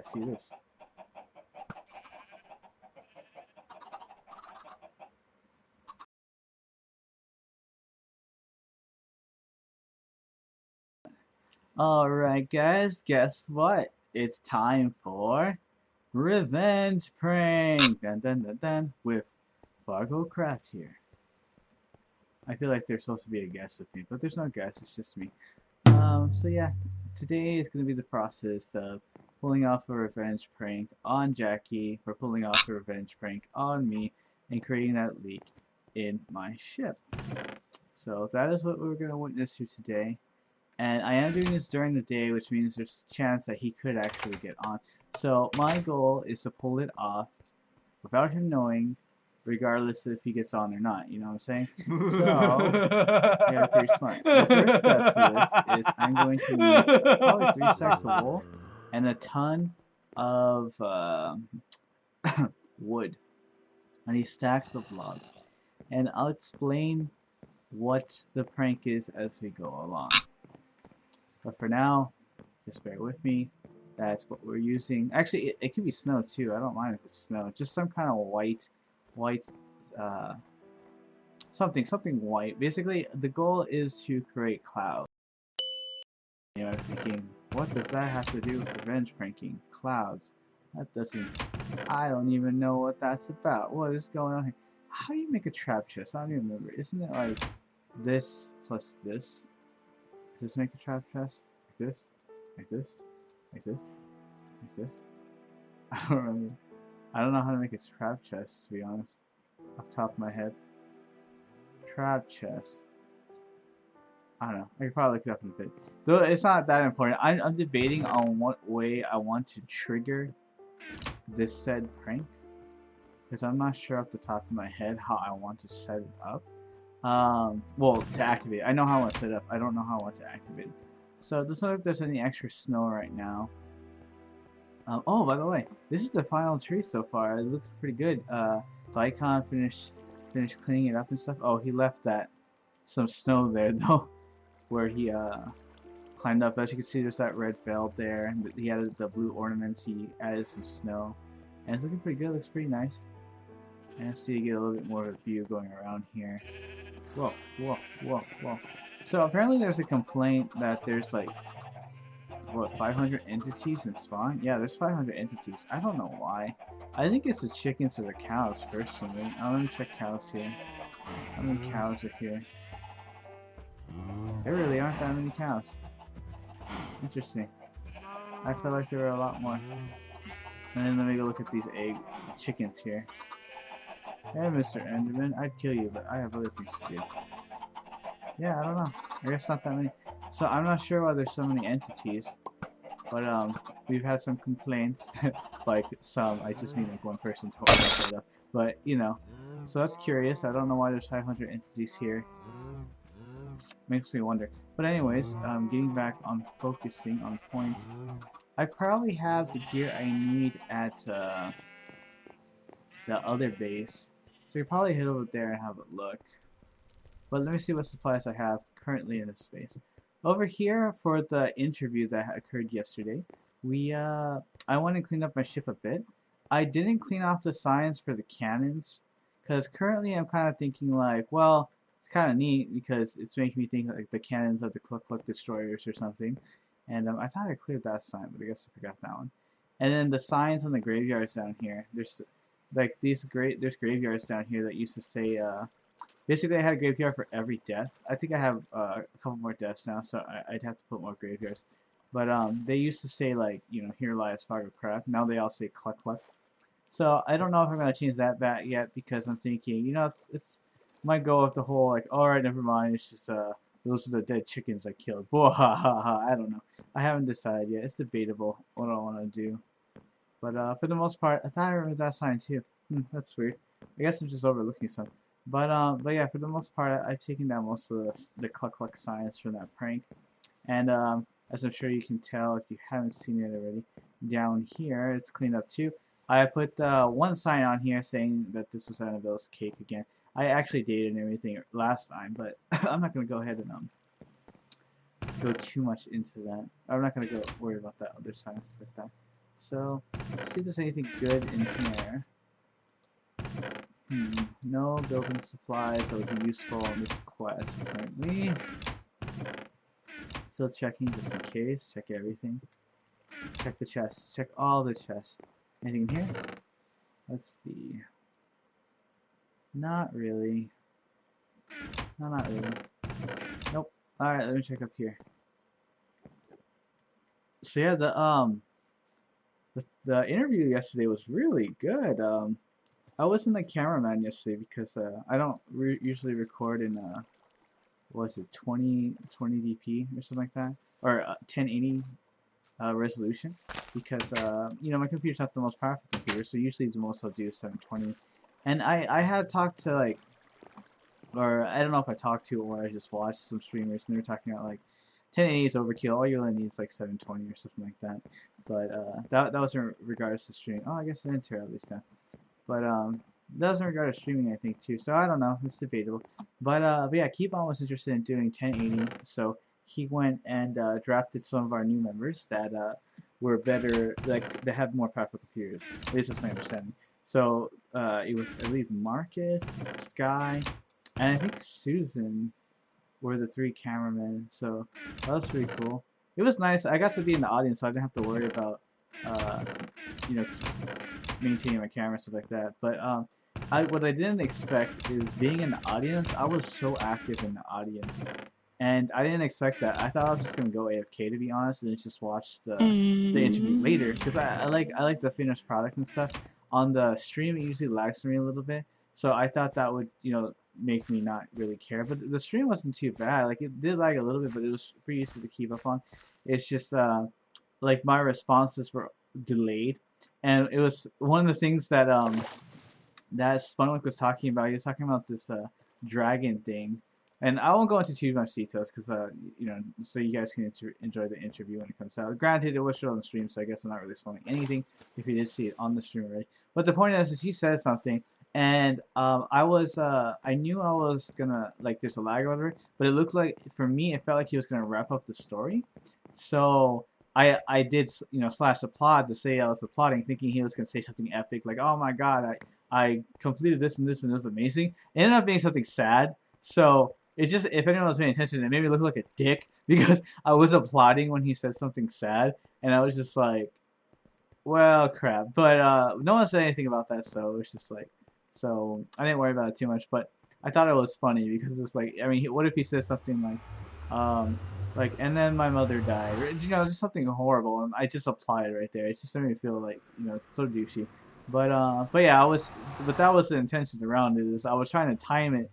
Let's see this. Alright guys, guess what? It's time for Revenge Prank! Dun dun dun dun, with MarrowNeCraft here. I feel like there's supposed to be a guest with me, but there's no guest, it's just me. So yeah, today is going to be the process of pulling off a revenge prank on Jacky, or pulling off a revenge prank on me, and creating that leak in my ship. So that is what we're going to witness here today. And I am doing this during the day, which means there's a chance that he could actually get on. So my goal is to pull it off without him knowing, regardless if he gets on or not. You know what I'm saying? So, yeah, pretty smart. The first step to this is I'm going to need probably 3 sacks of wool and a ton of wood. I need stacks of logs. And I'll explain what the prank is as we go along. But for now, just bear with me. That's what we're using. Actually, it could be snow too. I don't mind if it's snow. Just some kind of white, something white. Basically, the goal is to create clouds. You know, I'm thinking, what does that have to do with revenge pranking? Clouds. That doesn't. I don't even know what that's about. What is going on here? How do you make a trap chest? I don't even remember. Isn't it like this plus this? Does this make a trap chest? Like this? Like this? Like this? Like this? I don't remember. I don't know how to make a trap chest, to be honest. Off the top of my head. Trap chest. I don't know. I could probably look it up in a bit. Though it's not that important. I'm debating on what way I want to trigger this said prank. Because I'm not sure off the top of my head how I want to set it up. Well, to activate. I know how I want to set it up. I don't know how I want to activate it. So it doesn't look like there's any extra snow right now. Oh, by the way, this is the final tree so far. It looks pretty good. The icon finished cleaning it up and stuff. Oh, he left some snow there though, where he climbed up. As you can see, there's that red felt there, and he added the blue ornaments. He added some snow, and it's looking pretty good. It looks pretty nice. And let's see, you get a little bit more of a view going around here. Whoa, whoa, whoa, whoa. So apparently there's a complaint that there's like, what, 500 entities in spawn? Yeah, there's 500 entities. I don't know why. I think it's the chickens or the cows, personally. Let me check cows here. How many cows are here? There really aren't that many cows. Interesting. I felt like there were a lot more. And then let me go look at these chickens here. Hey, Mr. Enderman, I'd kill you, but I have other things to do. Yeah, I don't know. I guess not that many. So I'm not sure why there's so many entities, but we've had some complaints. Like some, I just mean like one person told me stuff. But you know, so that's curious. I don't know why there's 500 entities here. Makes me wonder. But anyways, getting back on focusing on point. I probably have the gear I need at the other base. So you probably head over there and have a look. But let me see what supplies I have currently in this space. Over here for the interview that occurred yesterday, I went and cleaned up my ship a bit. I didn't clean off the signs for the cannons, because currently I'm kind of thinking like, well, it's kind of neat because it's making me think like the cannons of the Cluck Cluck destroyers or something. And I thought I cleared that sign, but I guess I forgot that one. And then the signs on the graveyards down here. There's like there's graveyards down here that used to say basically I had a graveyard for every death. I think I have a couple more deaths now, so I'd have to put more graveyards. But they used to say like, you know, here lies MarrowNeCraft. Now they all say Cluck Cluck. So I don't know if I'm gonna change that back yet, because I'm thinking, you know, it's might go with the whole like, alright, never mind, it's just those are the dead chickens I killed. Whoa, ha ha ha. I don't know. I haven't decided yet. It's debatable what I want to do. But for the most part, I thought I remembered that sign too. That's weird. I guess I'm just overlooking some. But yeah, for the most part, I've taken down most of the Cluck Cluck signs from that prank. And as I'm sure you can tell if you haven't seen it already, down here it's cleaned up too. I put one sign on here saying that this was Annabelle's cake again. I actually dated and everything last time, but I'm not gonna go ahead and go too much into that. I'm not gonna go worry about that other signs like that. So let's see if there's anything good in here. No building supplies that would be useful on this quest currently. Still checking just in case. Check everything. Check the chest. Check all the chests. Anything in here? Let's see. Not really. No, not really. Nope. Alright, let me check up here. So yeah, the interview yesterday was really good. I wasn't the cameraman yesterday because I don't usually record in what is it, 20dp or something like that, or 1080 resolution, because you know, my computer's not the most powerful computer, so usually the most I'll do is 720. And I had talked to like, or I don't know if I talked to or I just watched some streamers and they were talking about like 1080 is overkill. All you really need is like 720 or something like that. But that was in regards to streaming. Oh, I guess I didn't tear at least now. But that was in regard to streaming, I think too. So I don't know. It's debatable. But yeah, Keybon was interested in doing 1080, so he went and drafted some of our new members that were better, like they have more powerful computers. At least that's my understanding. So it was, I believe, Marcus, Sky, and I think Susan were the 3 cameramen. So that was pretty cool. It was nice. I got to be in the audience, so I didn't have to worry about you know, maintaining my camera, stuff like that. But what I didn't expect is being in the audience. I was so active in the audience, and I didn't expect that. I thought I was just gonna go AFK, to be honest, and just watch the interview later, because I like the finished product and stuff. On the stream, it usually lags for me a little bit, so I thought that would, you know, make me not really care. But the stream wasn't too bad. Like, it did lag a little bit, but it was pretty easy to keep up on. It's just like my responses were delayed, and it was one of the things that that Spunwick was talking about. He was talking about this dragon thing, and I won't go into too much details because you know, so you guys can enjoy the interview when it comes out. Granted, it was shown on the stream, so I guess I'm not really spoiling anything if you did see it on the stream already. But the point is he said something, and I knew I was gonna, like, there's a lag or whatever, but it looked like, for me, it felt like he was gonna wrap up the story. So I did, you know, slash applaud to say I was applauding, thinking he was gonna say something epic, like, oh my god, I completed this and this and it was amazing. It ended up being something sad. So it just, if anyone was paying attention, it made me look like a dick because I was applauding when he said something sad, and I was just like, well, crap. But no one said anything about that, so it was just like, so I didn't worry about it too much. But I thought it was funny because it's like, I mean, what if he says something like, and then my mother died, or, you know, just something horrible, and I just applied right there. It just made me feel like, you know, it's so douchey. But yeah, but that was the intention around it. Is I was trying to time it,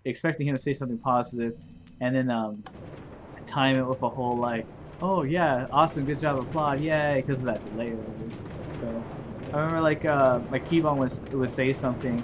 expecting him to say something positive, and then time it with a whole like, oh yeah, awesome, good job, applaud, yay, because of that delay or whatever. So I remember like Keybon would say something,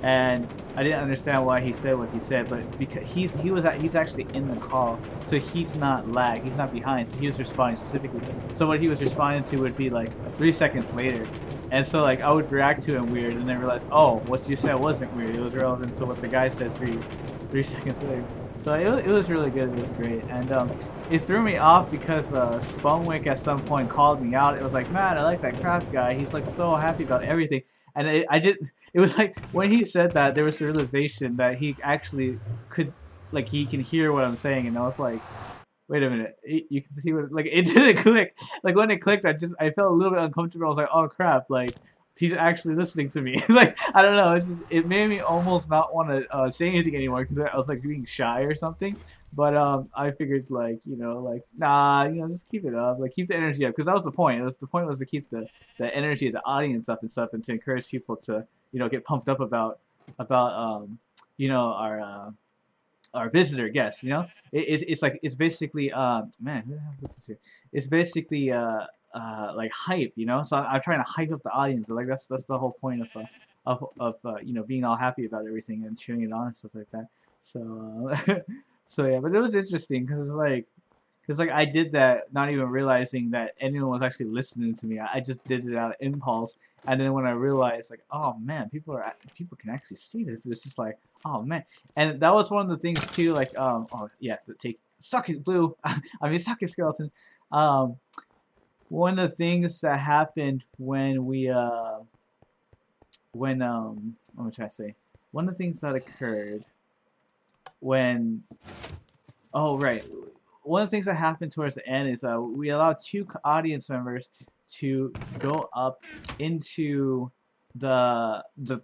and I didn't understand why he said what he said, but because he's actually in the call, so he's not lag, he's not behind, so he was responding specifically. So what he was responding to would be like 3 seconds later, and so like I would react to him weird, and then realize, oh, what you said wasn't weird, it was relevant to what the guy said three seconds later. So it was really good, it was great, and it threw me off because Spunwick at some point called me out. It was like, man, I like that craft guy, he's like so happy about everything. And it was like, when he said that, there was the realization that he actually could, like, he can hear what I'm saying, and I was like, wait a minute, you can see what, like, it didn't click. Like, when it clicked, I felt a little bit uncomfortable. I was like, oh crap, like, he's actually listening to me. Like, I don't know, it made me almost not want to say anything anymore, because I was like being shy or something. But I figured, like, you know, like, nah, you know, just keep it up, like, keep the energy up, because that was the point. The point was to keep the energy of the audience up and stuff, and to encourage people to, you know, get pumped up about you know, our visitor guest. You know, it's like, it's basically man, who the hell put this here? It's basically like hype, you know. So I'm trying to hype up the audience. Like, that's the whole point of you know, being all happy about everything and cheering it on and stuff like that. So so yeah, but it was interesting because like I did that not even realizing that anyone was actually listening to me. I just did it out of impulse, and then when I realized, like, oh man, people can actually see this, it's just like, oh man. And that was one of the things too, like, oh yeah, so suck it, Blue. I mean, suck it, Skeleton. one of the things that happened when we what am I trying to say? One of the things that occurred when oh right, one of the things that happened towards the end is we allowed two audience members to go up into the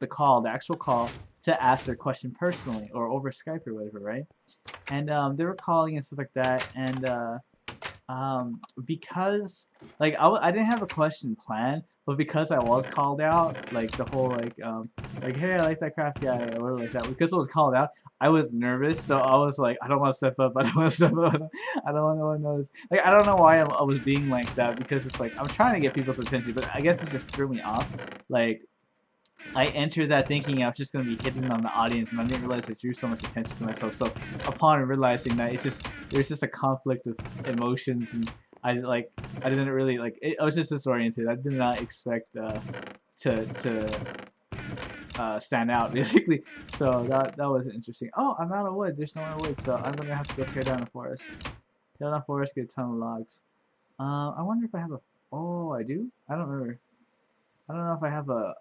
call, the actual call, to ask their question personally or over Skype or whatever, right? And they were calling and stuff like that, and because like I didn't have a question planned, but because I was called out, like the whole like hey, I like that craft guy or whatever like that, because it was called out, I was nervous, so I was like, I don't want to step up, I don't want to step up, I don't want no one to notice. Like I don't know why I was being like that, because it's like I'm trying to get people's attention, but I guess it just threw me off. Like I entered that thinking I was just gonna be hitting on the audience, and I didn't realize it drew so much attention to myself. So upon realizing that, there's just a conflict of emotions, and I didn't really I was just disoriented. I did not expect to stand out basically. So that was interesting. Oh, I'm out of wood. There's no more wood, so I'm gonna have to go tear down the forest. Tear down the forest, get a ton of logs. I wonder if I have a. Oh, I do. I don't remember. I don't know if I have a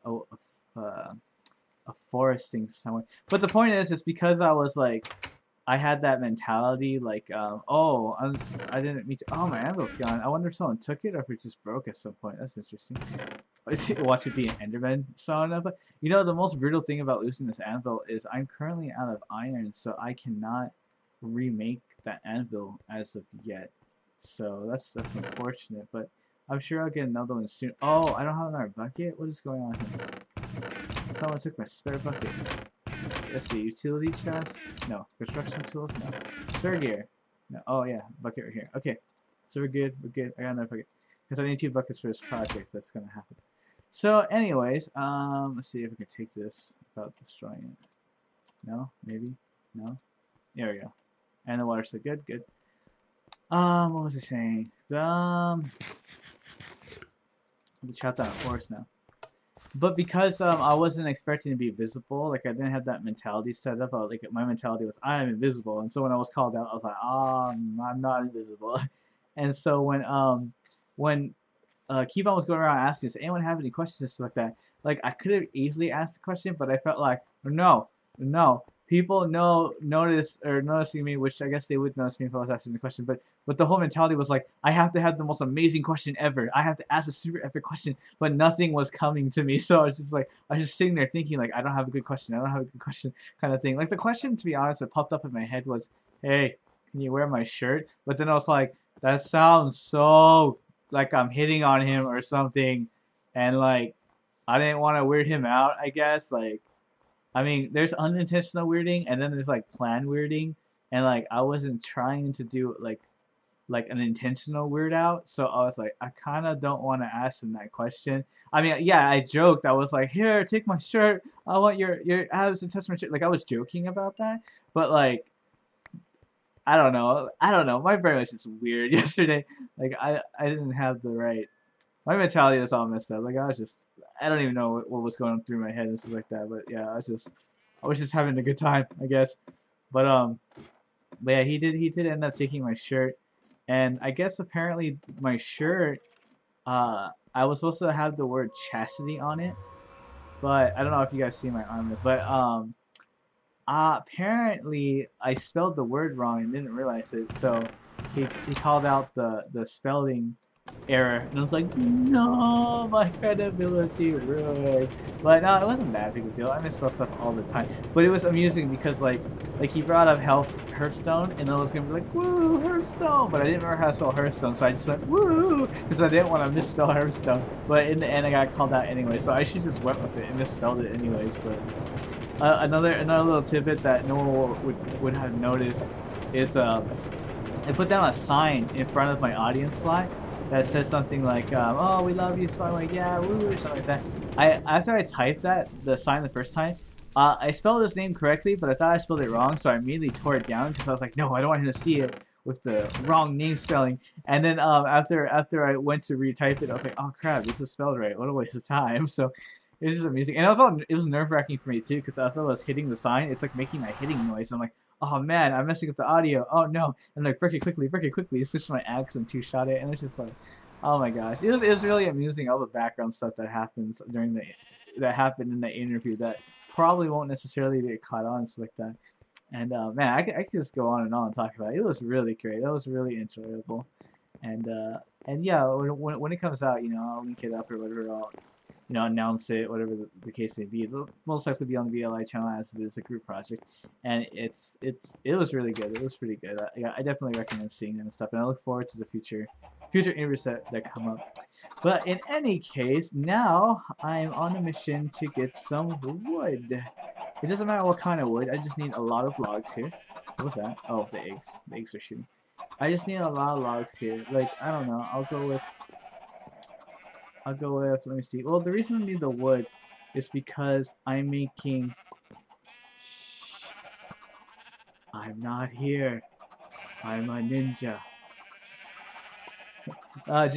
forest thing somewhere. But the point is because I was like, I had that mentality, like, oh, I didn't mean to. Oh, my anvil's gone. I wonder if someone took it or if it just broke at some point. That's interesting. Watch it be an Enderman. So, you know, the most brutal thing about losing this anvil is I'm currently out of iron, so I cannot remake that anvil as of yet. So that's unfortunate, but I'm sure I'll get another one soon. Oh, I don't have another bucket? What is going on here? Someone took my spare bucket. Let's see, utility chest? No. Construction tools? No. Spare gear? No. Oh yeah, bucket right here. Okay. So we're good, I got another bucket. Because I need 2 buckets for this project that's gonna happen. So anyways, let's see if we can take this without destroying it. No? Maybe? No? There we go. And the water's still good, good. What was I saying? I'm chop down a forest now. But because I wasn't expecting to be visible, like I didn't have that mentality set up. Like my mentality was I am invisible, and so when I was called out, I was like, I'm not invisible. And so when Keybon was going around asking, does anyone have any questions and stuff like that? Like I could have easily asked the question, but I felt like no, people noticing me, which I guess they would notice me if I was asking the question, but the whole mentality was like, I have to have the most amazing question ever. I have to ask a super epic question, but nothing was coming to me. So I was just sitting there thinking like, I don't have a good question, kind of thing. Like the question, to be honest, that popped up in my head was, hey, can you wear my shirt? But then I was like, that sounds so like I'm hitting on him or something, and like I didn't want to weird him out, I guess. Like, I mean, there's unintentional weirding, and then there's like planned weirding, and like I wasn't trying to do like an intentional weird out, so I was like, I kind of don't want to ask him that question. I mean, yeah, I joked. I was like, here, take my shirt. I want your abs to touch my shirt. Like I was joking about that, but like, I don't know. My brain was just weird yesterday. Like I didn't have the right. My mentality is all messed up. Like I don't even know what was going through my head and stuff like that. But yeah, I was just having a good time, I guess. But yeah, he did end up taking my shirt, and I guess apparently my shirt, I was supposed to have the word chastity on it, but I don't know if you guys see my armor, but apparently I spelled the word wrong and didn't realize it, so he called out the spelling error, and I was like, no, my credibility ruined. But no, it wasn't that big a deal. I misspell stuff all the time, but it was amusing because like he brought up Hearthstone, and I was gonna be like, woo, Hearthstone, but I didn't remember how to spell Hearthstone, so I just went woo because I didn't want to misspell Hearthstone. But in the end, I got called out anyway, so I should just went with it and misspelled it anyways. But another little tidbit that no one would have noticed is I put down a sign in front of my audience slot that says something like, oh, we love you, so I'm like, yeah, woo, or something like that. After I typed the sign the first time, I spelled his name correctly, but I thought I spelled it wrong, so I immediately tore it down because I was like, no, I don't want him to see it with the wrong name spelling. And then after I went to retype it, I was like, oh crap, this is spelled right. What a waste of time. So it was just amazing, and also it was nerve-wracking for me too because as I was hitting the sign, it's like making my hitting noise. I'm like, oh man, I'm messing up the audio. Oh no, and like break it quickly, switch my axe and two-shot it, and it's just like, Oh my gosh, it was really amusing, all the background stuff that happens that happened in the interview that probably won't necessarily get caught on and stuff like that. And man, I could just go on and on and talk about it. It was really great. It was really enjoyable. And yeah, when it comes out, I'll link it up or whatever. I'll announce it, whatever the case may be. It'll most likely be on the VLI channel as it is a group project, and it was really good. It was pretty good. I definitely recommend seeing it and stuff, and I look forward to the future interviews that come up. But in any case, now I'm on a mission to get some wood. It doesn't matter what kind of wood. I just need a lot of logs here. What was that? Oh, the eggs. The eggs are shooting. I just need a lot of logs here. Like, I don't know. I'll go with, let me see. Well, the reason I need the wood is because I'm making, shh, I'm not here. I'm a ninja. What's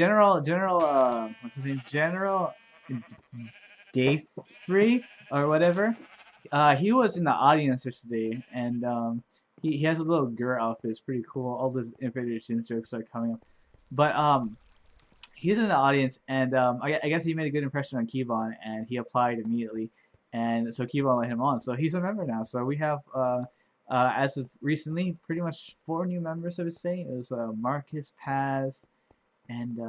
his name? General Dayfree or whatever. He was in the audience yesterday, and he has a little girl outfit. It's pretty cool. All those Invader Zim jokes are coming up, but he's in the audience, and I guess he made a good impression on Keybon, and he applied immediately, and so Keybon let him on. So he's a member now. So we have as of recently, pretty much 4 new members. I would say it was Marcus Paz, and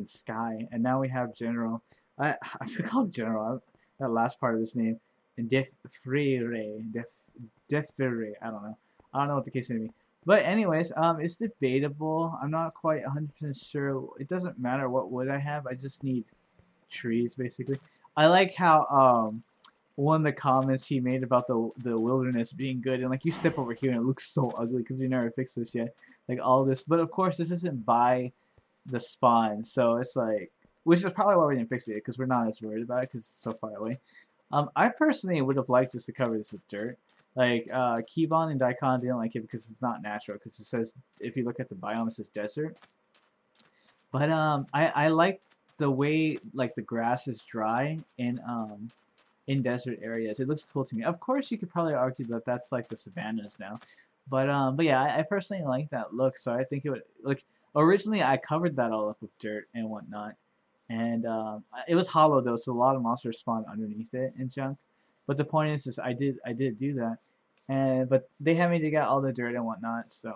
Sky, and now we have General. I should call him General. That last part of his name, and Defrere. I don't know. I don't know what the case may be. But anyways, it's debatable. I'm not quite 100% sure. It doesn't matter what wood I have. I just need trees, basically. I like how one of the comments he made about the wilderness being good, and like you step over here and it looks so ugly because you never fixed this yet. Like all this, but of course this isn't by the spawn, so it's like, which is probably why we didn't fix it, because we're not as worried about it because it's so far away. I personally would have liked us to cover this with dirt. Like, Keybon and Daikon didn't like it because it's not natural, because it says, if you look at the biome, it says desert. But, I like the way, like, the grass is dry in desert areas. It looks cool to me. Of course, you could probably argue that that's, like, the savannas now. But yeah, I personally like that look, so I think it would, like, originally I covered that all up with dirt and whatnot. And it was hollow though, so a lot of monsters spawned underneath it and junk. But the point is I did do that, but they had me to get all the dirt and whatnot. So,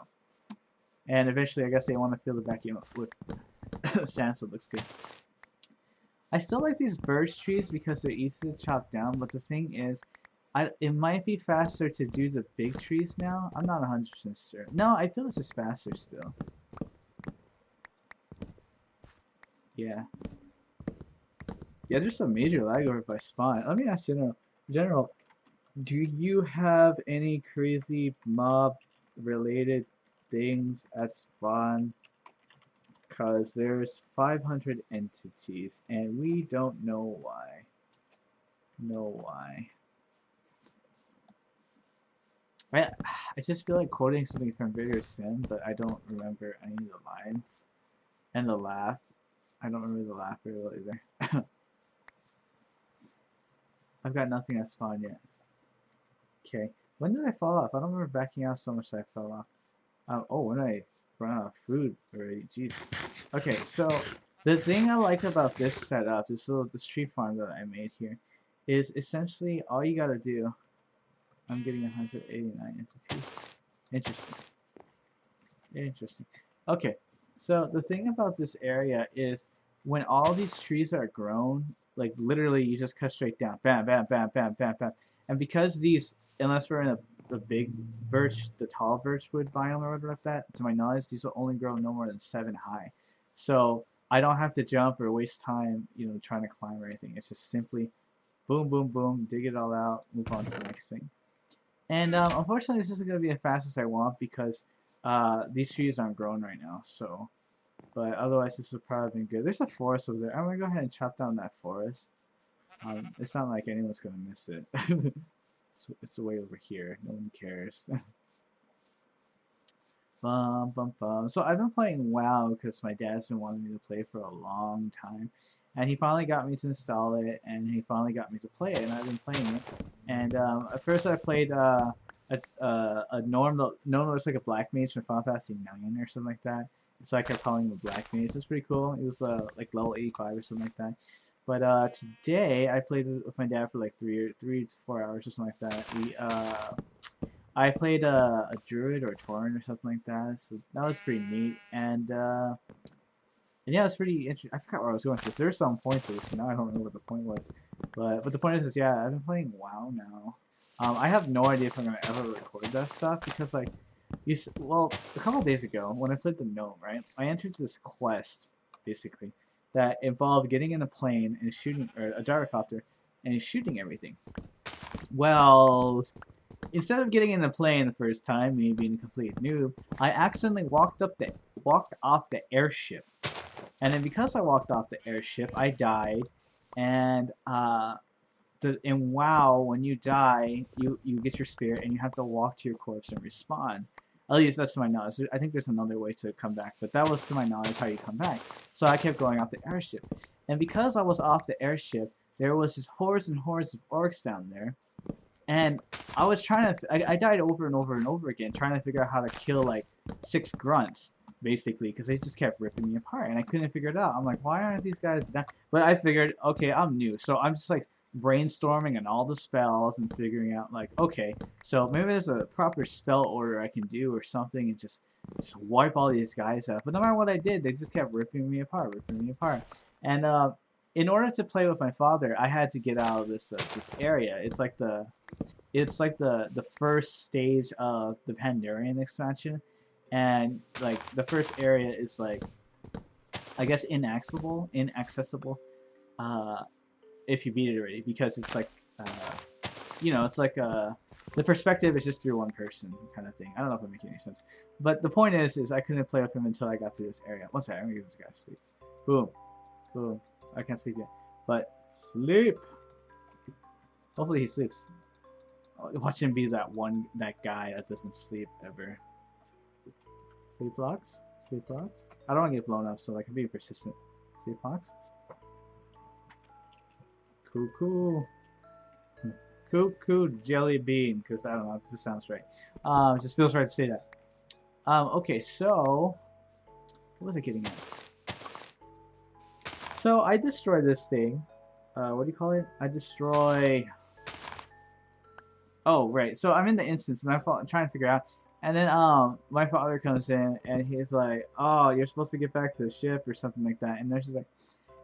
and eventually I guess they want to fill the vacuum up with sand, so it looks good. I still like these birch trees because they're easy to chop down. But the thing is, it might be faster to do the big trees now. I'm not 100% sure. No, I feel this is faster still. Yeah. Yeah, there's some major lag over by spawn. Let me ask General. General, do you have any crazy mob-related things at spawn? Cause there's 500 entities, and we don't know why. I just feel like quoting something from Video Sim, but I don't remember any of the lines. And the laugh. I don't remember the laugh very well either. I've got nothing at spawn yet. Okay. When did I fall off? I don't remember backing out so much that I fell off. Oh, when I ran out of food already. Jeez. Okay, so the thing I like about this setup, this tree farm that I made here, is essentially all you gotta do. I'm getting 189 entities. Interesting. Okay, so the thing about this area is when all these trees are grown, like literally you just cut straight down, bam, bam, bam, bam, bam, bam. And because these, unless we're in the big birch, the tall birchwood biome or whatever like that, to my knowledge, these will only grow no more than 7 high. So I don't have to jump or waste time, trying to climb or anything. It's just simply boom, boom, boom, dig it all out, move on to the next thing. And unfortunately, this isn't going to be as fast as I want because these trees aren't growing right now. So, but otherwise, this would probably been good. There's a forest over there. I'm going to go ahead and chop down that forest. It's not like anyone's going to miss it. It's way over here. No one cares. Bum, bum, bum. So I've been playing WoW because my dad's been wanting me to play for a long time. And he finally got me to install it, and he finally got me to play it, and I've been playing it. And at first I played a normal, it's like a black mage from Final Fantasy 9 or something like that. so I kept calling him a black mage. It's pretty cool. He was like level 85 or something like that. But today I played with my dad for like 3 to 4 hours or something like that. I played a druid or a tauren or something like that. So that was pretty neat. And yeah, it's pretty interesting. I forgot where I was going with this. There's some point to this, but now I don't remember what the point was. But the point is yeah, I've been playing WoW now. I have no idea if I'm gonna ever record that stuff because like, well, a couple of days ago when I played the gnome, right? I entered this quest, basically, that involved getting in a plane and shooting, or a gyrocopter, and shooting everything. Well, instead of getting in the plane the first time, me being a complete noob, I accidentally walked off the airship. And then because I walked off the airship, I died. And in WoW, when you die, you get your spirit and you have to walk to your corpse and respawn. At least that's to my knowledge. I think there's another way to come back, but that was to my knowledge how you come back. So I kept going off the airship. And because I was off the airship, there was just hordes and hordes of orcs down there. And I was trying to, I died over and over and over again, trying to figure out how to kill like 6 grunts, basically, because they just kept ripping me apart, and I couldn't figure it out. I'm like, why aren't these guys down? But I figured, okay, I'm new, so I'm just like brainstorming on all the spells and figuring out like, okay, so maybe there's a proper spell order I can do or something, and just wipe all these guys out. But no matter what I did, they just kept ripping me apart. And in order to play with my father, I had to get out of this area. It's like the first stage of the Pandarian expansion, and like the first area is like, I guess, inaccessible if you beat it already, because it's like it's like the perspective is just through one person kind of thing. I don't know if it makes any sense, but the point is I couldn't play with him until I got through this area. One second, I'm gonna get this guy to sleep. Boom, boom. I can't sleep yet, but sleep. Hopefully he sleeps. Watch him be that guy that doesn't sleep ever. Sleep blocks? Sleep blocks? I don't want to get blown up, so I can be persistent. Sleep blocks? Cool. Cool jelly bean, because I don't know, it just sounds right. It just feels right to say that. Okay, so what was I getting at? So I destroyed this thing. What do you call it? I destroy. Oh, right. So I'm in the instance, and I'm trying to figure out. And then my father comes in, and he's like, "Oh, you're supposed to get back to the ship or something like that." And there's just like,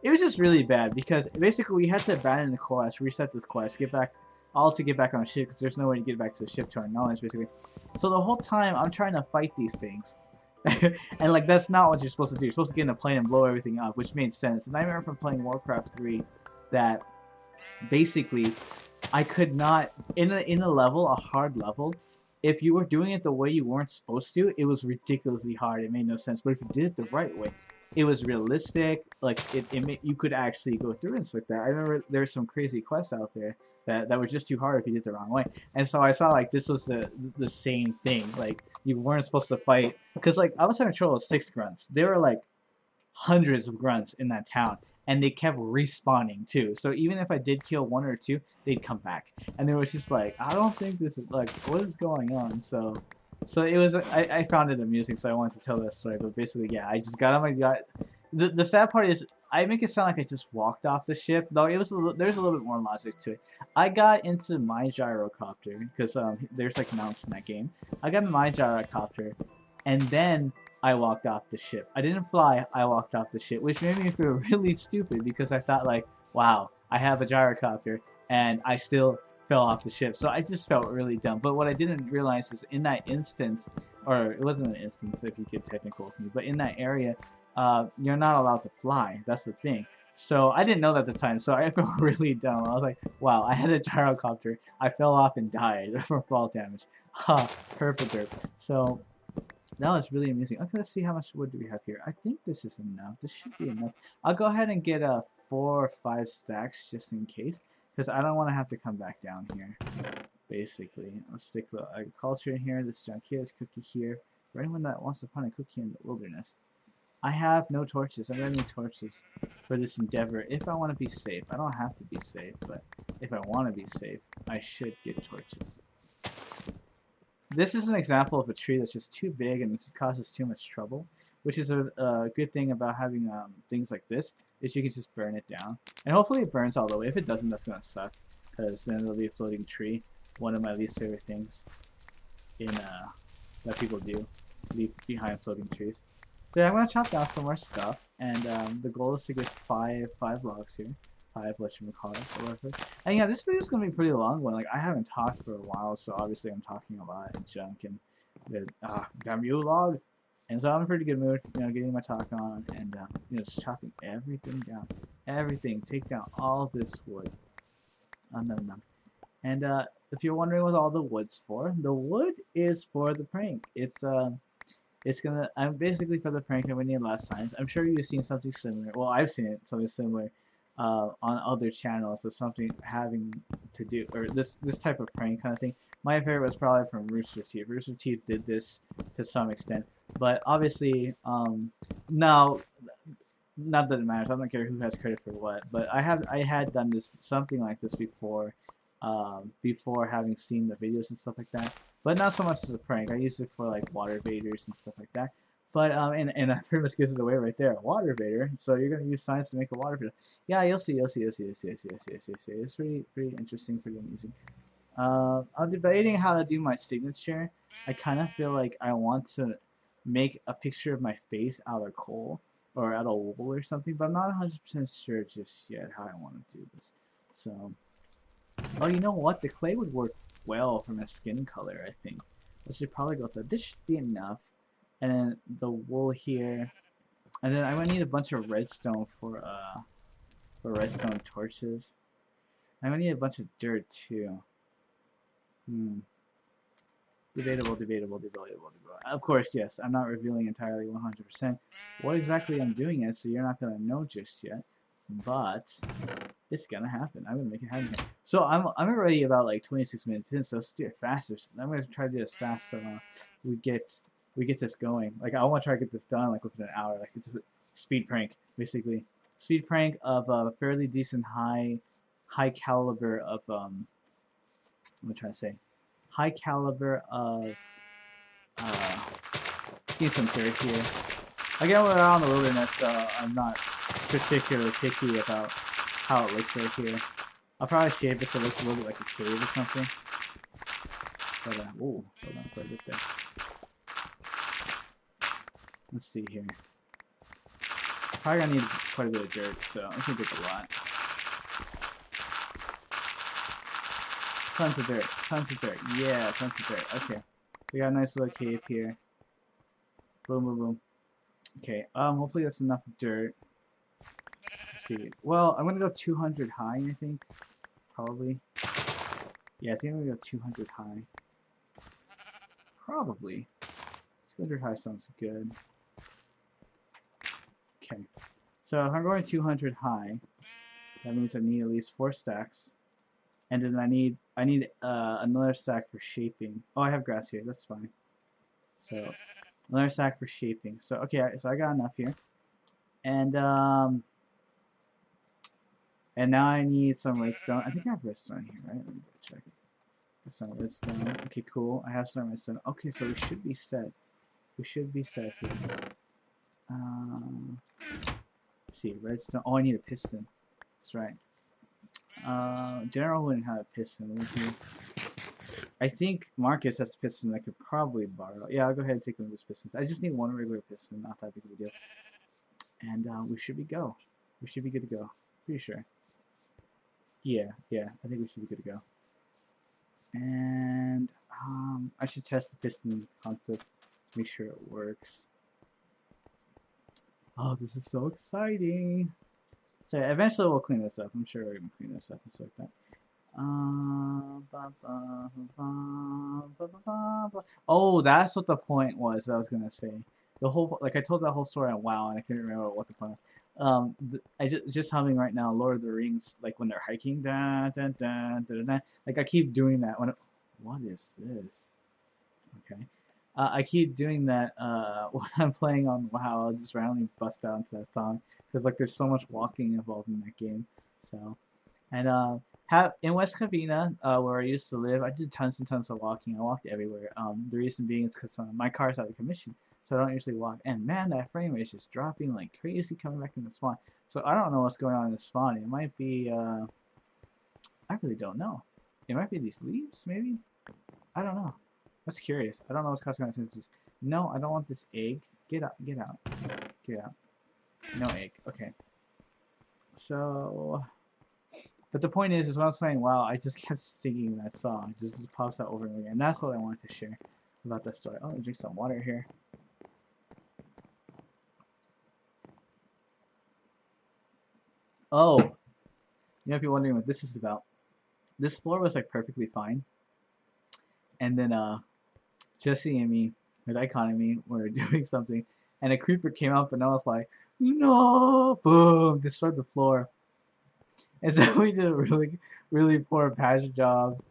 it was just really bad because basically we had to abandon the quest, reset this quest, get back on the ship because there's no way to get back to the ship to our knowledge, basically. So the whole time I'm trying to fight these things. And like that's not what you're supposed to do. You're supposed to get in a plane and blow everything up, which made sense. And I remember from playing Warcraft 3 that basically I could not in a hard level, if you were doing it the way you weren't supposed to, it was ridiculously hard. It made no sense. But if you did it the right way, it was realistic. Like you could actually go through and stuff like that. I remember there's some crazy quests out there that were just too hard if you did it the wrong way. And so I saw like this was the same thing. Like you weren't supposed to fight because like I was having trouble with 6 grunts. There were like hundreds of grunts in that town, and they kept respawning too. So even if I did kill 1 or 2, they'd come back. And it was just like, I don't think this is like, what is going on? So it was, I found it amusing, so I wanted to tell that story. But basically, yeah, I just got on my gut. The sad part is, I make it sound like I just walked off the ship, though there's a little bit more logic to it. I got into my gyrocopter, because there's like mounts in that game. I got in my gyrocopter, and then I walked off the ship. I didn't fly, I walked off the ship, which made me feel really stupid, because I thought like, wow, I have a gyrocopter, and I still fell off the ship. So I just felt really dumb. But what I didn't realize is in that instance, or it wasn't an instance if you get technical with me, but in that area, you're not allowed to fly. That's the thing. So I didn't know that at the time, so I felt really dumb. I was like, wow, I had a gyrocopter, I fell off and died from fall damage. Ha, herpaderp. So that was really amazing. Okay, let's see how much wood do we have here. I think this is enough. This should be enough. I'll go ahead and get 4 or 5 stacks just in case, because I don't want to have to come back down here. Basically, let's stick the agriculture in here. This Jacky, this cookie here. For anyone that wants to find a cookie in the wilderness. I have no torches. I don't have any torches for this endeavor. If I want to be safe, I don't have to be safe, but if I want to be safe, I should get torches. This is an example of a tree that's just too big and it just causes too much trouble. which is a good thing about having things like this, is you can just burn it down. And hopefully it burns all the way. If it doesn't, that's gonna suck, because then it'll be a floating tree. One of my least favorite things in that people do, leave behind floating trees. So yeah, I'm gonna chop down some more stuff, and the goal is to get five logs here, 5 whatchamacallit or whatever. And yeah, this video is gonna be a pretty long one. Like I haven't talked for a while, so obviously I'm talking a lot of junk and damn you log. And so I'm in a pretty good mood, you know, getting my talk on and you know, just chopping everything down, everything. Take down all this wood. And if you're wondering what all the wood's for, the wood is for the prank. I'm basically for the prank, and we need last signs. I'm sure you've seen something similar. Well, I've seen it, something similar, on other channels of something having to do, or this type of prank kind of thing. My favorite was probably from Rooster Teeth. Rooster Teeth did this to some extent, but obviously, now, not that it matters. I don't care who has credit for what, but I had done something like this before, before having seen the videos and stuff like that. But not so much as a prank. I used it for like water vaders and stuff like that. But and that pretty much gives it away right there. A water vader. So you're gonna use science to make a water vader. Yeah, you'll see. It's pretty interesting, pretty amusing. I'm debating how to do my signature. I kind of feel like I want to make a picture of my face out of coal or out of wool or something, but I'm not 100% sure just yet how I want to do this. So, oh, you know what? The clay would work well for my skin color, I think. I should probably go with that. This should be enough. And then the wool here. And then I'm gonna need a bunch of redstone for redstone torches. I'm gonna need a bunch of dirt too. Debatable. Of course, yes, I'm not revealing entirely 100% what exactly I'm doing it, so you're not gonna know just yet. But it's gonna happen. I'm gonna make it happen. So I'm already about like 26 minutes in, so let's do it faster. So I'm gonna try to do this fast so we get this going. Like I want to try to get this done like within an hour. Like it's a speed prank, basically. Speed prank of a fairly decent high caliber of I'm trying to say high caliber of decent dirt here. Again, we're out in the wilderness, so I'm not particularly picky about how it looks right here. I'll probably shape it so it looks a little bit like a cave or something. But ooh, hold on quite a bit there. Let's see here. Probably gonna need quite a bit of dirt, so it's gonna take a lot. Tons of dirt. Yeah, tons of dirt. Okay. So we got a nice little cave here. Boom. Okay, hopefully that's enough dirt. Let's see. Well, I'm gonna go 200 high, I think. Probably. Yeah, I think I'm gonna go 200 high. Probably. 200 high sounds good. Okay. So if I'm going 200 high, that means I need at least 4 stacks. And then I need another stack for shaping. Oh, I have grass here. That's fine. So another stack for shaping. So okay, so I got enough here. And now I need some redstone. I think I have redstone here, right? Let me check. Some redstone. Okay, cool. I have some redstone. Okay, so we should be set. Here. Let's see, redstone. Oh, I need a piston. That's right. General wouldn't have a piston, would he? I think Marcus has a piston I could probably borrow. Yeah, I'll go ahead and take one of those pistons. I just need one regular piston, not that big of a deal. And we should be go. We should be good to go. Pretty sure. Yeah, I think we should be good to go. And I should test the piston concept to make sure it works. Oh, this is so exciting. So eventually we'll clean this up. I'm sure we're gonna clean this up and stuff like that. Oh, that's what the point was that I was gonna say. The whole, like I told that whole story on WoW and I couldn't remember what the point was. I just humming right now Lord of the Rings, like when they're hiking, like I keep doing that what is this? Okay. I keep doing that when I'm playing on WoW. I'll just randomly bust out into that song because like there's so much walking involved in that game. So, and in West Covina, where I used to live, I did tons and tons of walking. I walked everywhere. The reason being is because my car's out of commission, so I don't usually walk. And man, that frame rate is just dropping like crazy coming back in the spawn. So I don't know what's going on in the spawn. It might be, I really don't know. It might be these leaves, maybe? I don't know. That's curious. I don't know what's causing my senses. No, I don't want this egg. Get out, get out, get out. No egg. Okay. So, but the point is when I was playing WoW, I just kept singing that song. It just pops out over and over again. And that's what I wanted to share about that story. Oh, let me drink some water here. Oh, you might be wondering what this is about. This floor was like perfectly fine. And then Jesse and me, or Icon and me, were doing something, and a creeper came up, and I was like, no, boom, destroyed the floor. And so we did a really, really poor patch job,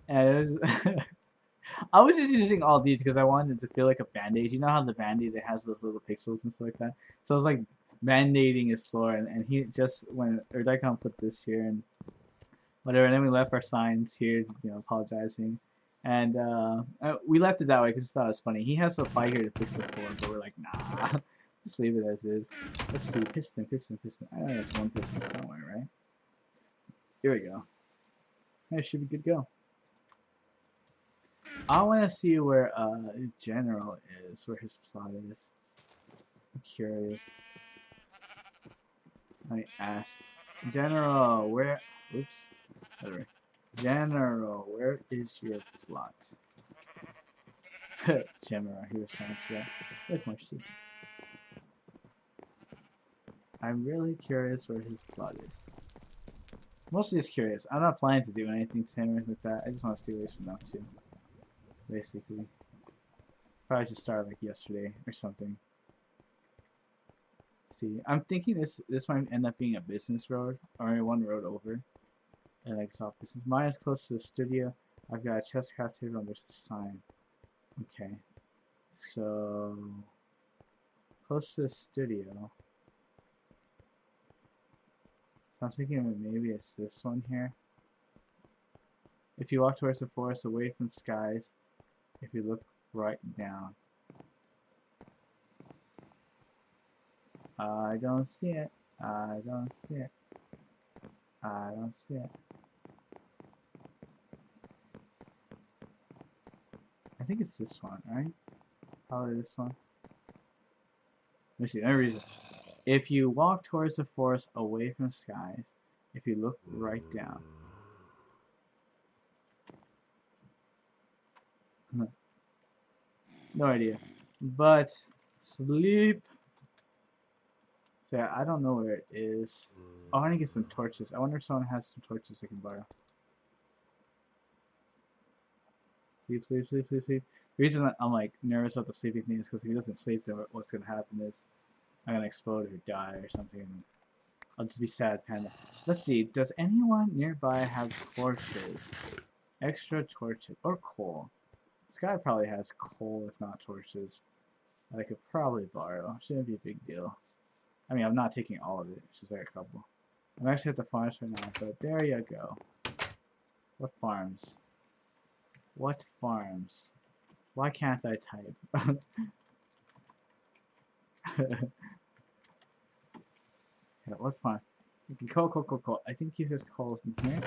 and it was I was just using all these because I wanted it to feel like a band-aid. You know how the band-aid it has those little pixels and stuff like that? So I was like band-aiding his floor, and he just went, or Icon put this here, and whatever, and then we left our signs here, you know, apologizing. And we left it that way because we thought it was funny. He has to apply here to fix the floor, but we're like, nah, just leave it as is. Let's see, piston, piston, piston. I know there's one piston somewhere, right? Here we go. It should be good to go. I want to see where General is, where his plot is. I'm curious. Let me ask. General, where... Oops. Whatever. General, where is your plot? General, he was trying to say. Look more sheep. I'm really curious where his plot is. Mostly just curious. I'm not planning to do anything to him or anything like that. I just want to see what he's been up to. Basically. Probably just start like yesterday or something. See, I'm thinking this might end up being a business road, or one road over. And like soft business. Mine is close to the studio. I've got a chest craft table and there's a sign. Okay. So close to the studio. So I'm thinking maybe it's this one here. If you walk towards the forest away from skies, if you look right down. I don't see it. I don't see it. I don't see it. I think it's this one, right? Probably this one. Let me see. Let me read it. If you walk towards the forest away from skies, if you look right down. No idea. But sleep. So yeah, I don't know where it is. Oh, I want to get some torches. I wonder if someone has some torches I can borrow. Sleep, sleep, sleep, sleep, sleep. The reason I'm like nervous about the sleeping thing is because if he doesn't sleep, then what's gonna happen is I'm gonna explode or die or something. I'll just be sad, panda. Let's see. Does anyone nearby have torches? Extra torches or coal? This guy probably has coal, if not torches, that I could probably borrow. Shouldn't be a big deal. I mean, I'm not taking all of it. It's just like a couple. I'm actually at the farms right now, but there you go. What farms? What farms? Why can't I type? Yeah, what farm? Coal, coal, coal, coal. I think he has coals in here.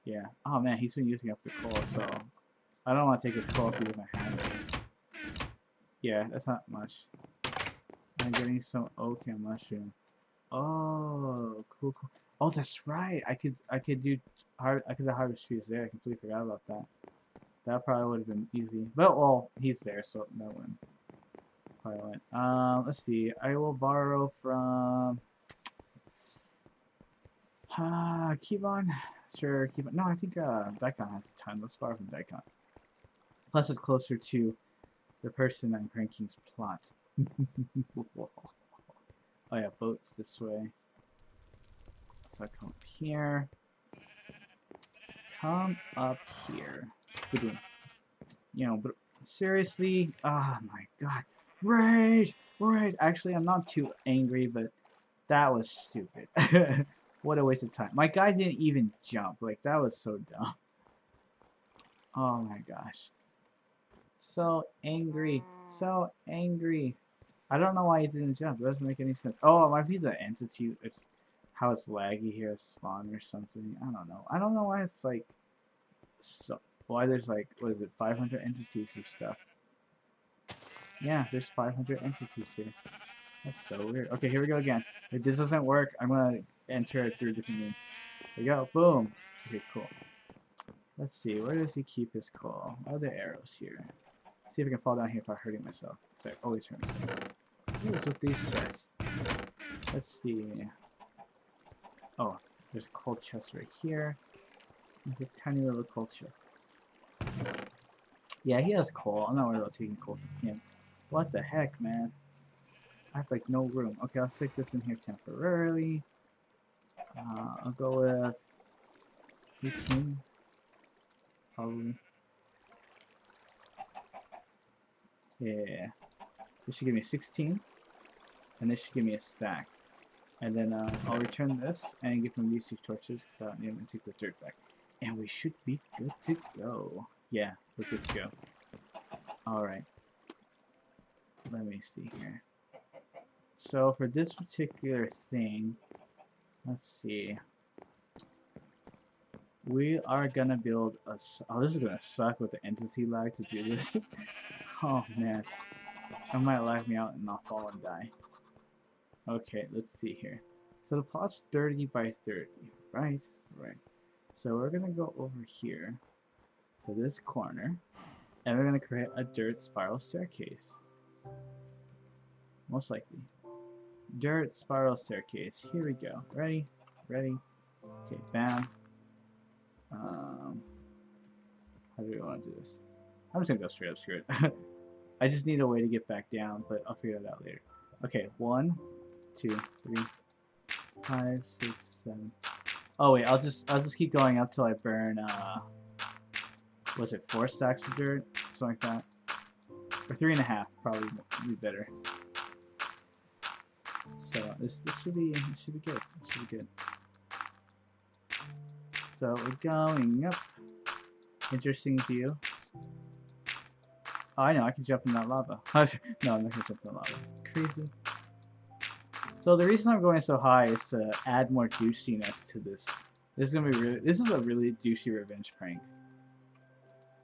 Yeah. Oh man, he's been using up the coal, so I don't want to take his coal if he doesn't have it. Yeah, that's not much. I'm getting some oak and mushroom. Oh, cool, cool. Oh, that's right. I could harvest trees there. I completely forgot about that. That probably would have been easy. But well, he's there, so that one probably went. Let's see. I will borrow from Keyboard. Sure, Keyboard. No, I think Daikon has a ton. Let's borrow from Daikon. Plus, it's closer to the person I'm pranking's plot. Oh yeah, boats this way. So I come up here. Come up here. You know, but seriously, oh my god. Rage! Rage! Actually, I'm not too angry, but that was stupid. What a waste of time. My guy didn't even jump. Like, that was so dumb. Oh my gosh. So angry. So angry. I don't know why he didn't jump. It doesn't make any sense. Oh, it might be the entity. It's how it's laggy here at spawn or something. I don't know. I don't know why it's like so. Why there's like, what is it, 500 entities or stuff. Yeah, there's 500 entities here. That's so weird. Okay, here we go again. If this doesn't work, I'm gonna enter it through different means. There we go. Boom. Okay, cool. Let's see. Where does he keep his coal? Oh, there are arrows here. Let's see if I can fall down here without hurting myself. So I always hurt myself. What is with these chests? Let's see. Oh, there's a coal chest right here. There's this tiny little coal chest. Yeah, he has coal. I'm not worried about taking coal from him. What the heck, man? I have like no room. Okay, I'll stick this in here temporarily. I'll go with 18. Probably. Yeah. This should give me 16. And this should give me a stack. And then I'll return this and give him these 2 torches because I don't need him to take the dirt back. And we should be good to go. Yeah, we're good to go. Alright. Let me see here. So for this particular thing, let's see. We are gonna build a. Oh, this is gonna suck with the entity lag to do this. Oh man, I might lag me out and not fall and die. Okay, let's see here. So the plot's 30 by 30, right? Right. So we're gonna go over here to this corner, and we're gonna create a dirt spiral staircase. Most likely. Dirt spiral staircase. Here we go. Ready? Ready? Okay, bam. How do we want to do this? I'm just gonna go straight up, screw it. I just need a way to get back down, but I'll figure it out later. Okay, 1, 2, 3, 5, 6, 7. Oh wait, I'll just keep going up till I burn was it 4 stacks of dirt? Something like that. Or 3.5 probably would be better. So this should be good. It should be good. So we're going up. Interesting view. Oh, I know, I can jump in that lava. No, I'm not gonna jump in the lava. Crazy. So the reason I'm going so high is to add more juiciness to this. This is a really juicy revenge prank.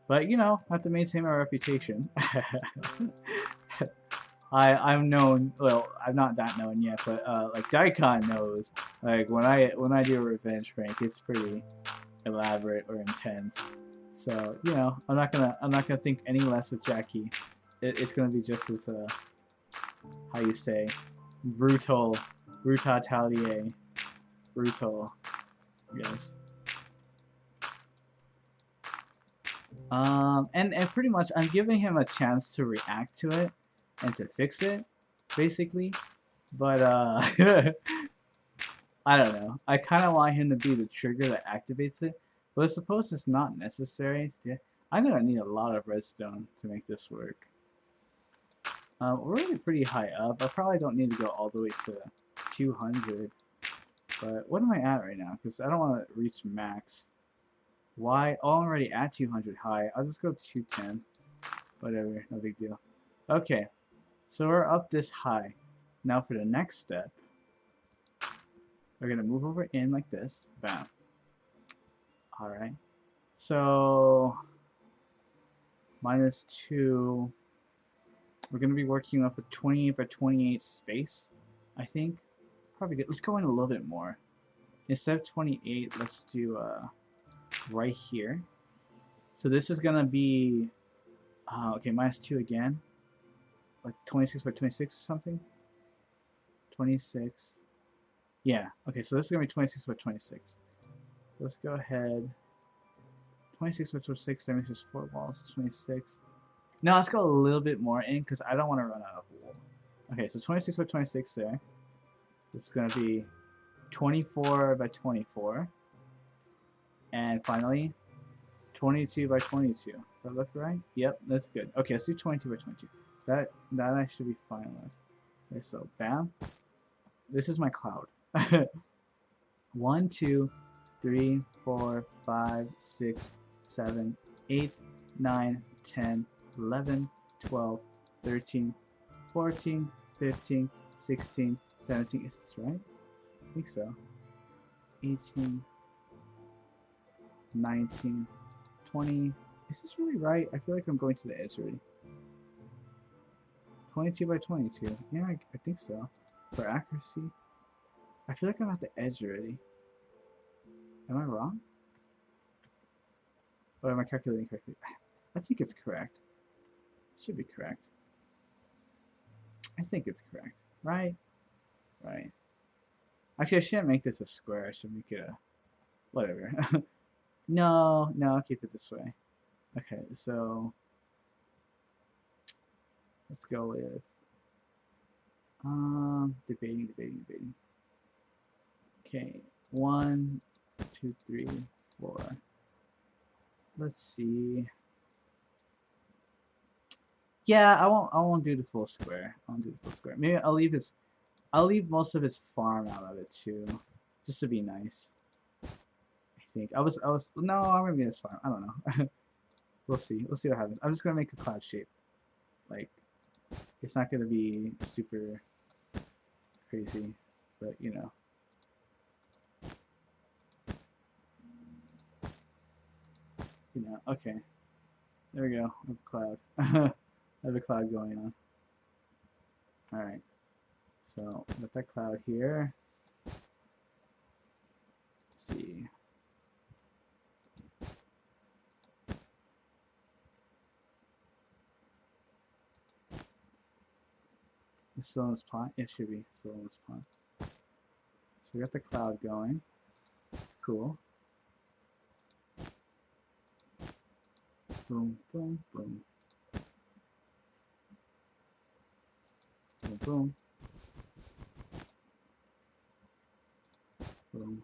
But you know, I have to maintain my reputation. I'm known. Well, I'm not that known yet, but like Daikon knows. Like when I do a revenge prank, it's pretty elaborate or intense. So you know, I'm not gonna think any less of Jacky. It's gonna be just as how you say, brutal, yes. And pretty much I'm giving him a chance to react to it and to fix it, basically. But I don't know. I kind of want him to be the trigger that activates it, but I suppose it's not necessary. I'm gonna need a lot of redstone to make this work. We're already pretty high up. I probably don't need to go all the way to 200. But what am I at right now? Because I don't want to reach max. Why? Oh, I'm already at 200 high. I'll just go 210. Whatever, no big deal. Okay, so we're up this high. Now for the next step, we're gonna move over in like this. Bam. Alright. So -2. We're gonna be working off a 28 by 28 space, I think. Probably good. Let's go in a little bit more. Instead of 28, let's do right here. So this is gonna be okay, -2 again. Like 26 by 26 or something. 26. Yeah, okay, so this is gonna be 26 by 26. Let's go ahead. 26 by 26, that means there's 4 walls, 26. No, let's go a little bit more in because I don't want to run out of wool. Okay, so 26 by 26 there. This is going to be 24 by 24. And finally, 22 by 22. Does that look right? Yep, that's good. Okay, let's do 22 by 22. That I should be fine with. Okay, so bam. This is my cloud. 1, 2, 3, 4, 5, 6, 7, 8, 9, 10, 11, 12, 13, 14, 15, 16, 17. Is this right? I think so. 18, 19, 20. Is this really right? I feel like I'm going to the edge already. 22 by 22. Yeah, I think so. For accuracy. I feel like I'm at the edge already. Am I wrong? Or am I calculating correctly? I think it's correct. It should be correct. I think it's correct. Right? Right. Actually, I shouldn't make this a square. I should make it a... whatever. No, I'll keep it this way. Okay, so... let's go with... debating. Okay, 1, 2, 3, 4. Let's see. Yeah, I won't do the full square. Maybe I'll leave most of his farm out of it too, just to be nice. I think no, I'm gonna get his farm. I don't know. We'll see what happens. I'm just gonna make a cloud shape. Like, it's not gonna be super crazy, but you know. Okay. There we go. I have a cloud. I have a cloud going on. Alright. So, with that cloud here. Let's see. It's still in this pond? It should be still in this pond. So we got the cloud going. It's cool. Boom, boom, boom. Boom, boom. Boom.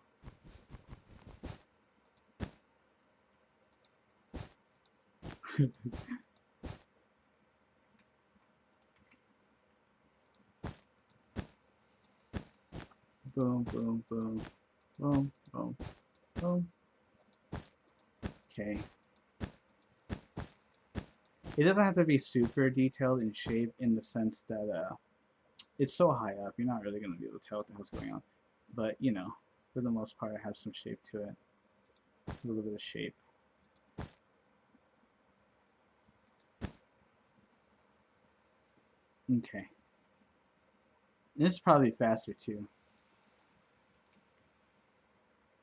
Boom, boom, boom. Boom, boom, boom. Okay. It doesn't have to be super detailed in shape in the sense that it's so high up, you're not really going to be able to tell what the hell's going on. But, you know, for the most part, I have some shape to it. A little bit of shape. Okay. This is probably faster, too.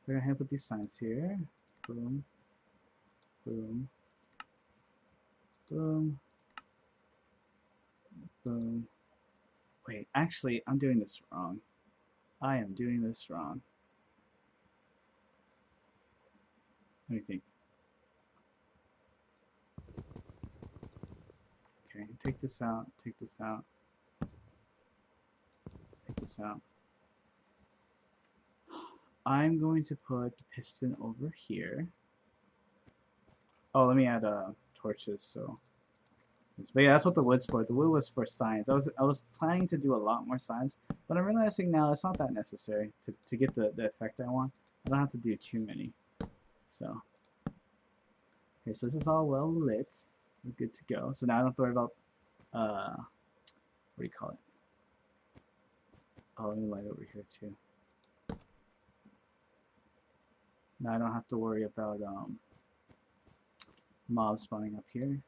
We're going to put these signs here. Boom. Boom. Boom. Boom. Wait, actually, I'm doing this wrong. I am doing this wrong. What do you think? Okay, take this out, take this out. Take this out. I'm going to put the piston over here. Oh, let me add torches, so. But yeah, that's what the wood's for. The wood was for signs. I was planning to do a lot more signs, but I'm realizing now it's not that necessary to get the effect I want. I don't have to do too many. So, okay, so this is all well lit. We're good to go. So now I don't have to worry about what do you call it? Oh, let me light over here too. Now I don't have to worry about mobs spawning up here.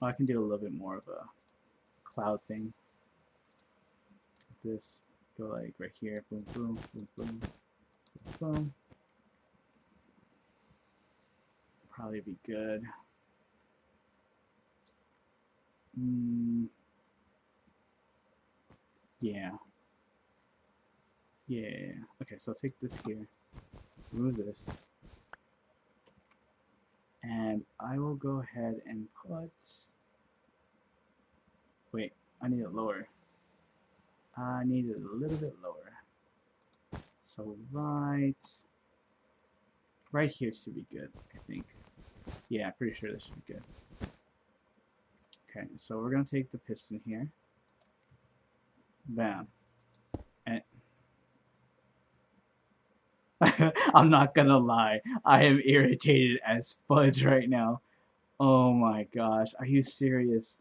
I can do a little bit more of a cloud thing. This go like right here, boom, boom, boom, boom, boom, boom. Probably be good. Yeah. Yeah. Okay, so I'll take this here, remove this, and I will go ahead and put. Wait, I need it lower. I need it a little bit lower. So right here should be good, I think. Yeah, pretty sure this should be good. Okay, so we're gonna take the piston here. Bam. And I'm not gonna lie, I am irritated as fudge right now. Oh my gosh, are you serious?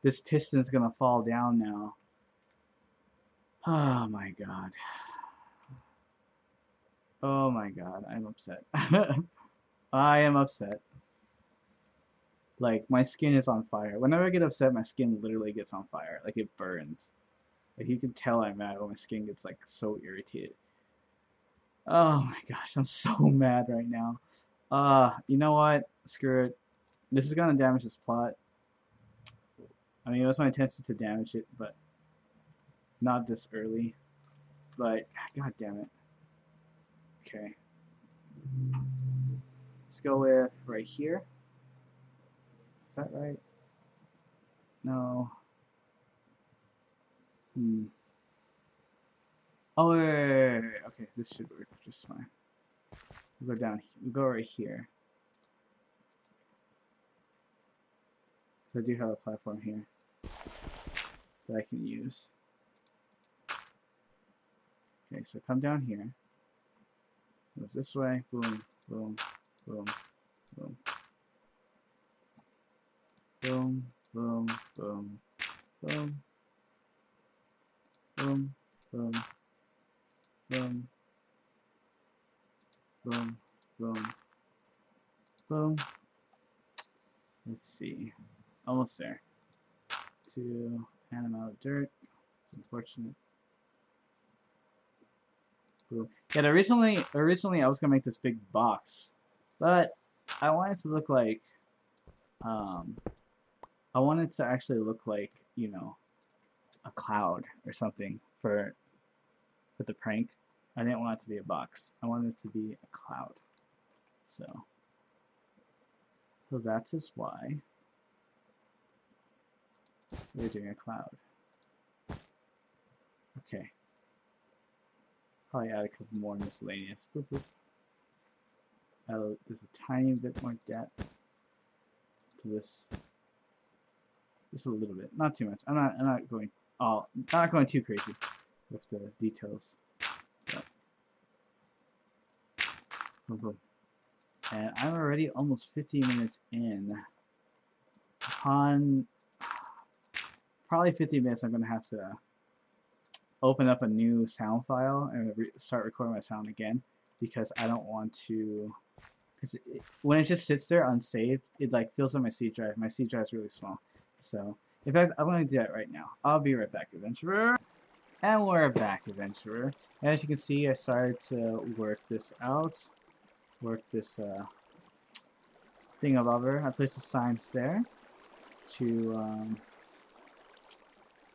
this piston's gonna fall down now. Oh my god. Oh my god, I'm upset. I am upset. Like, my skin is on fire. Whenever I get upset, my skin literally gets on fire. Like, it burns. Like, you can tell I'm mad when my skin gets, like, so irritated. Oh my gosh, I'm so mad right now. You know what? Screw it. This is gonna damage this plot. I mean, it was my intention to damage it, but not this early. But, god damn it. Okay. Let's go with right here. Is that right? No. Oh, wait. Okay, this should work just fine. We'll go down. We'll go right here. So I do have a platform here that I can use. Okay, so come down here. Move this way. Boom, boom, boom, boom. Boom, boom, boom, boom, boom, boom, boom, boom, boom, boom. Let's see. Almost there. To hand him out of dirt. It's unfortunate. Boom. Yeah, originally I was gonna make this big box, but I wanted it to look like I wanted to actually look like, you know, a cloud or something for the prank. I didn't want it to be a box. I wanted it to be a cloud. So that is why we're doing a cloud. Okay. Probably add a couple more miscellaneous. Boop, boop. There's a tiny bit more depth to this. Just a little bit, not too much. I'm not going too crazy with the details. But, boom, boom. And I'm already almost 15 minutes in. Upon probably 50 minutes, I'm gonna have to open up a new sound file and start recording my sound again, because I don't want to. When it just sits there unsaved, it like fills up my C drive. My C drive is really small. So, in fact, I'm going to do that right now. I'll be right back, Adventurer. And we're back, Adventurer. And as you can see, I started to work this out. Work this thingamabobber. I placed the signs there to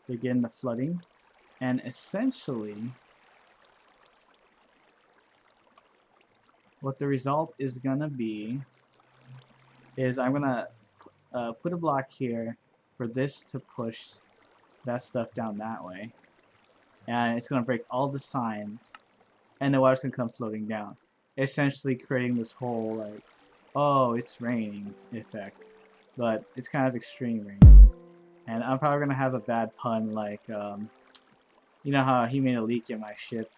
begin the flooding. And essentially, what the result is going to be is I'm going to put a block here for this to push that stuff down that way, and it's going to break all the signs, and the water's going to come floating down, essentially creating this whole like, oh, it's raining effect, but it's kind of extreme rain. And I'm probably going to have a bad pun like, you know how he made a leak in my ship.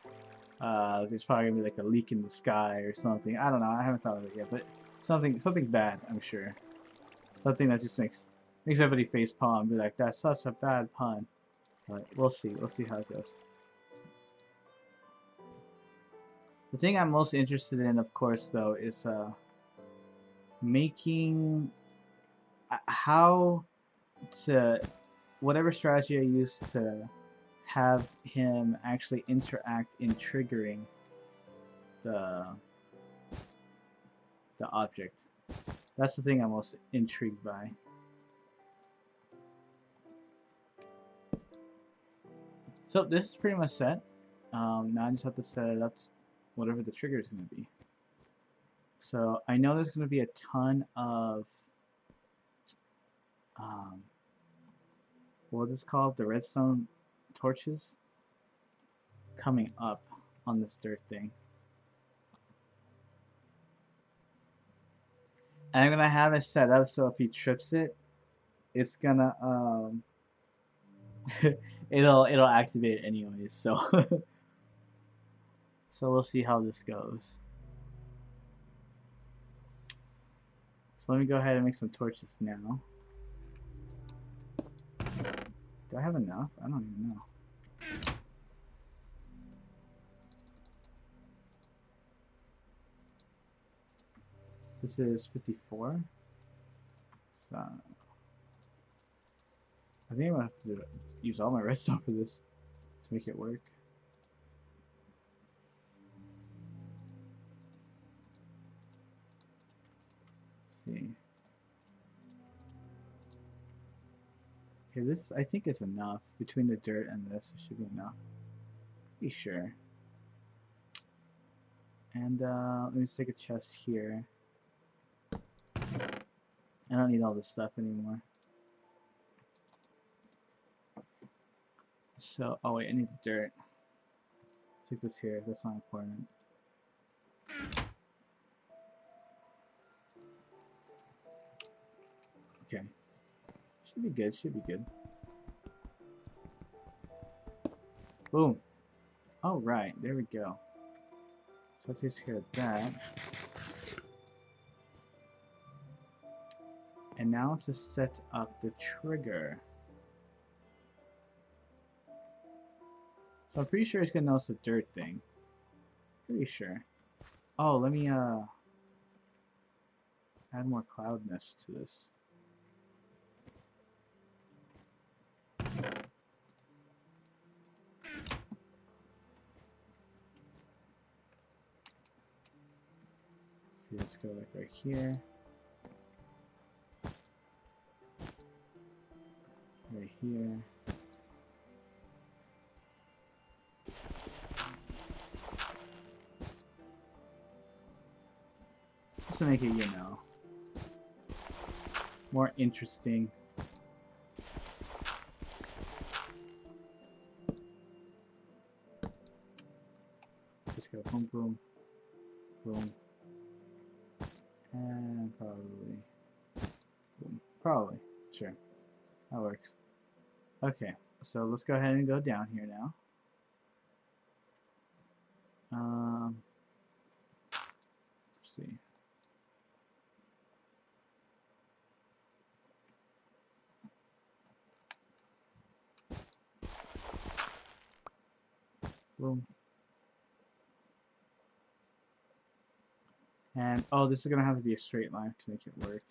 There's probably going to be like a leak in the sky or something. I don't know, I haven't thought of it yet, but something bad, I'm sure. Something that just makes everybody face palm and be like, that's such a bad pun. But we'll see how it goes. The thing I'm most interested in, of course, though, is making how to, whatever strategy I use to have him actually interact in triggering the object. That's the thing I'm most intrigued by. So this is pretty much set. Now I just have to set it up to whatever the trigger is going to be. So I know there's going to be a ton of what is called the redstone torches coming up on this dirt thing. And I'm gonna have it set up so if he trips it, it's gonna it'll activate it anyways. So so we'll see how this goes. So let me go ahead and make some torches now. Do I have enough? I don't even know. This is 54. So I think I'm gonna have to use all my redstone for this to make it work. Let's see. Okay, this I think is enough. Between the dirt and this, it should be enough. Be sure. And let me just take a chest here. I don't need all this stuff anymore. So, oh wait, I need the dirt. Take this here, that's not important. Okay. Should be good, should be good. Boom. Alright, there we go. So that takes care of that. And now to set up the trigger. So I'm pretty sure it's gonna notice the dirt thing. Pretty sure. Oh, let me add more cloudness to this. See, let's go like right here. Right here. Just to make it, you know, more interesting. Just go boom, boom, boom, and probably boom. Probably, sure, that works. Okay, so let's go ahead and go down here now. Let's see. Boom. And oh, this is gonna have to be a straight line to make it work.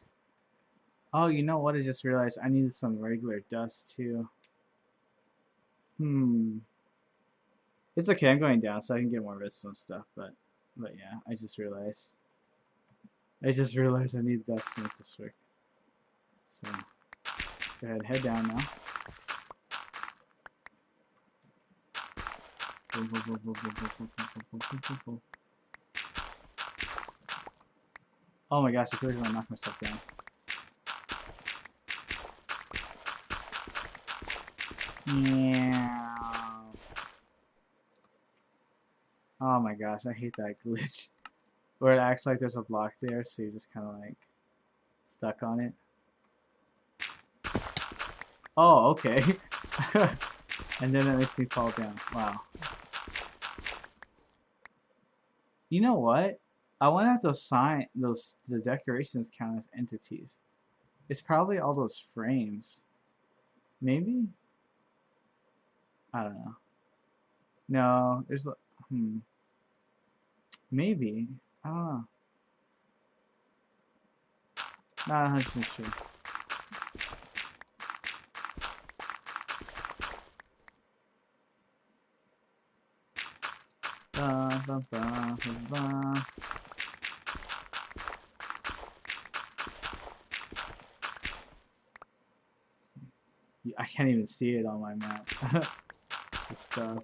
Oh, you know what? I just realized I needed some regular dust too. It's okay, I'm going down so I can get more redstone stuff, but yeah, I just realized I need dust to make this work. So go ahead, head down now. Boom, boom, boom, boom, boom, boom, boom, boom, boom, boom, boom, boom. Oh my gosh, I feel like I'm gonna knock myself down. Yeah. Oh my gosh, I hate that glitch. Where it acts like there's a block there, so you're just kind of like stuck on it. Oh, okay. And then it makes me fall down. Wow. You know what? I want to have to assign the decorations count as entities. It's probably all those frames. Maybe? I don't know. No, there's maybe. I don't know. Not 100% sure. Ba, ba, ba, ba, ba. I can't even see it on my map. The stuff.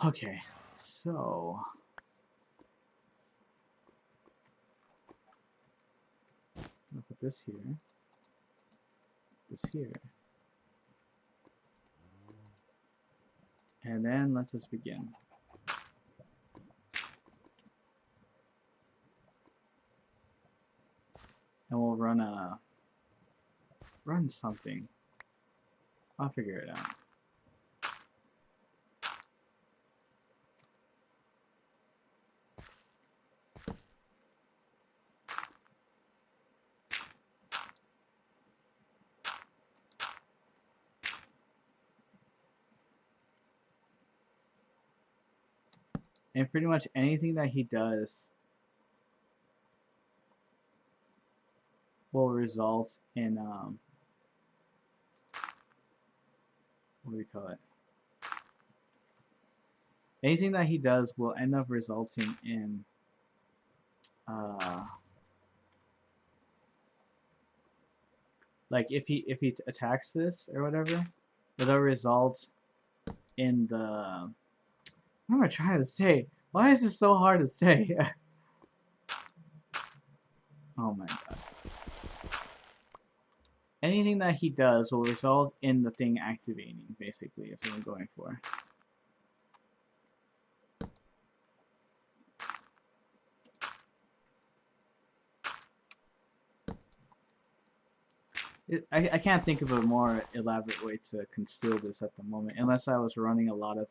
Okay, so I'll put this here. This here. And then let's just begin. And we'll run something. I'll figure it out. And pretty much anything that he does will result in what do we call it? Anything that he does will end up resulting in like if he attacks this or whatever, it'll result in the what am I trying to say? Why is this so hard to say? Oh my god. Anything that he does will result in the thing activating, basically, is what I'm going for. I can't think of a more elaborate way to conceal this at the moment, unless I was running a lot of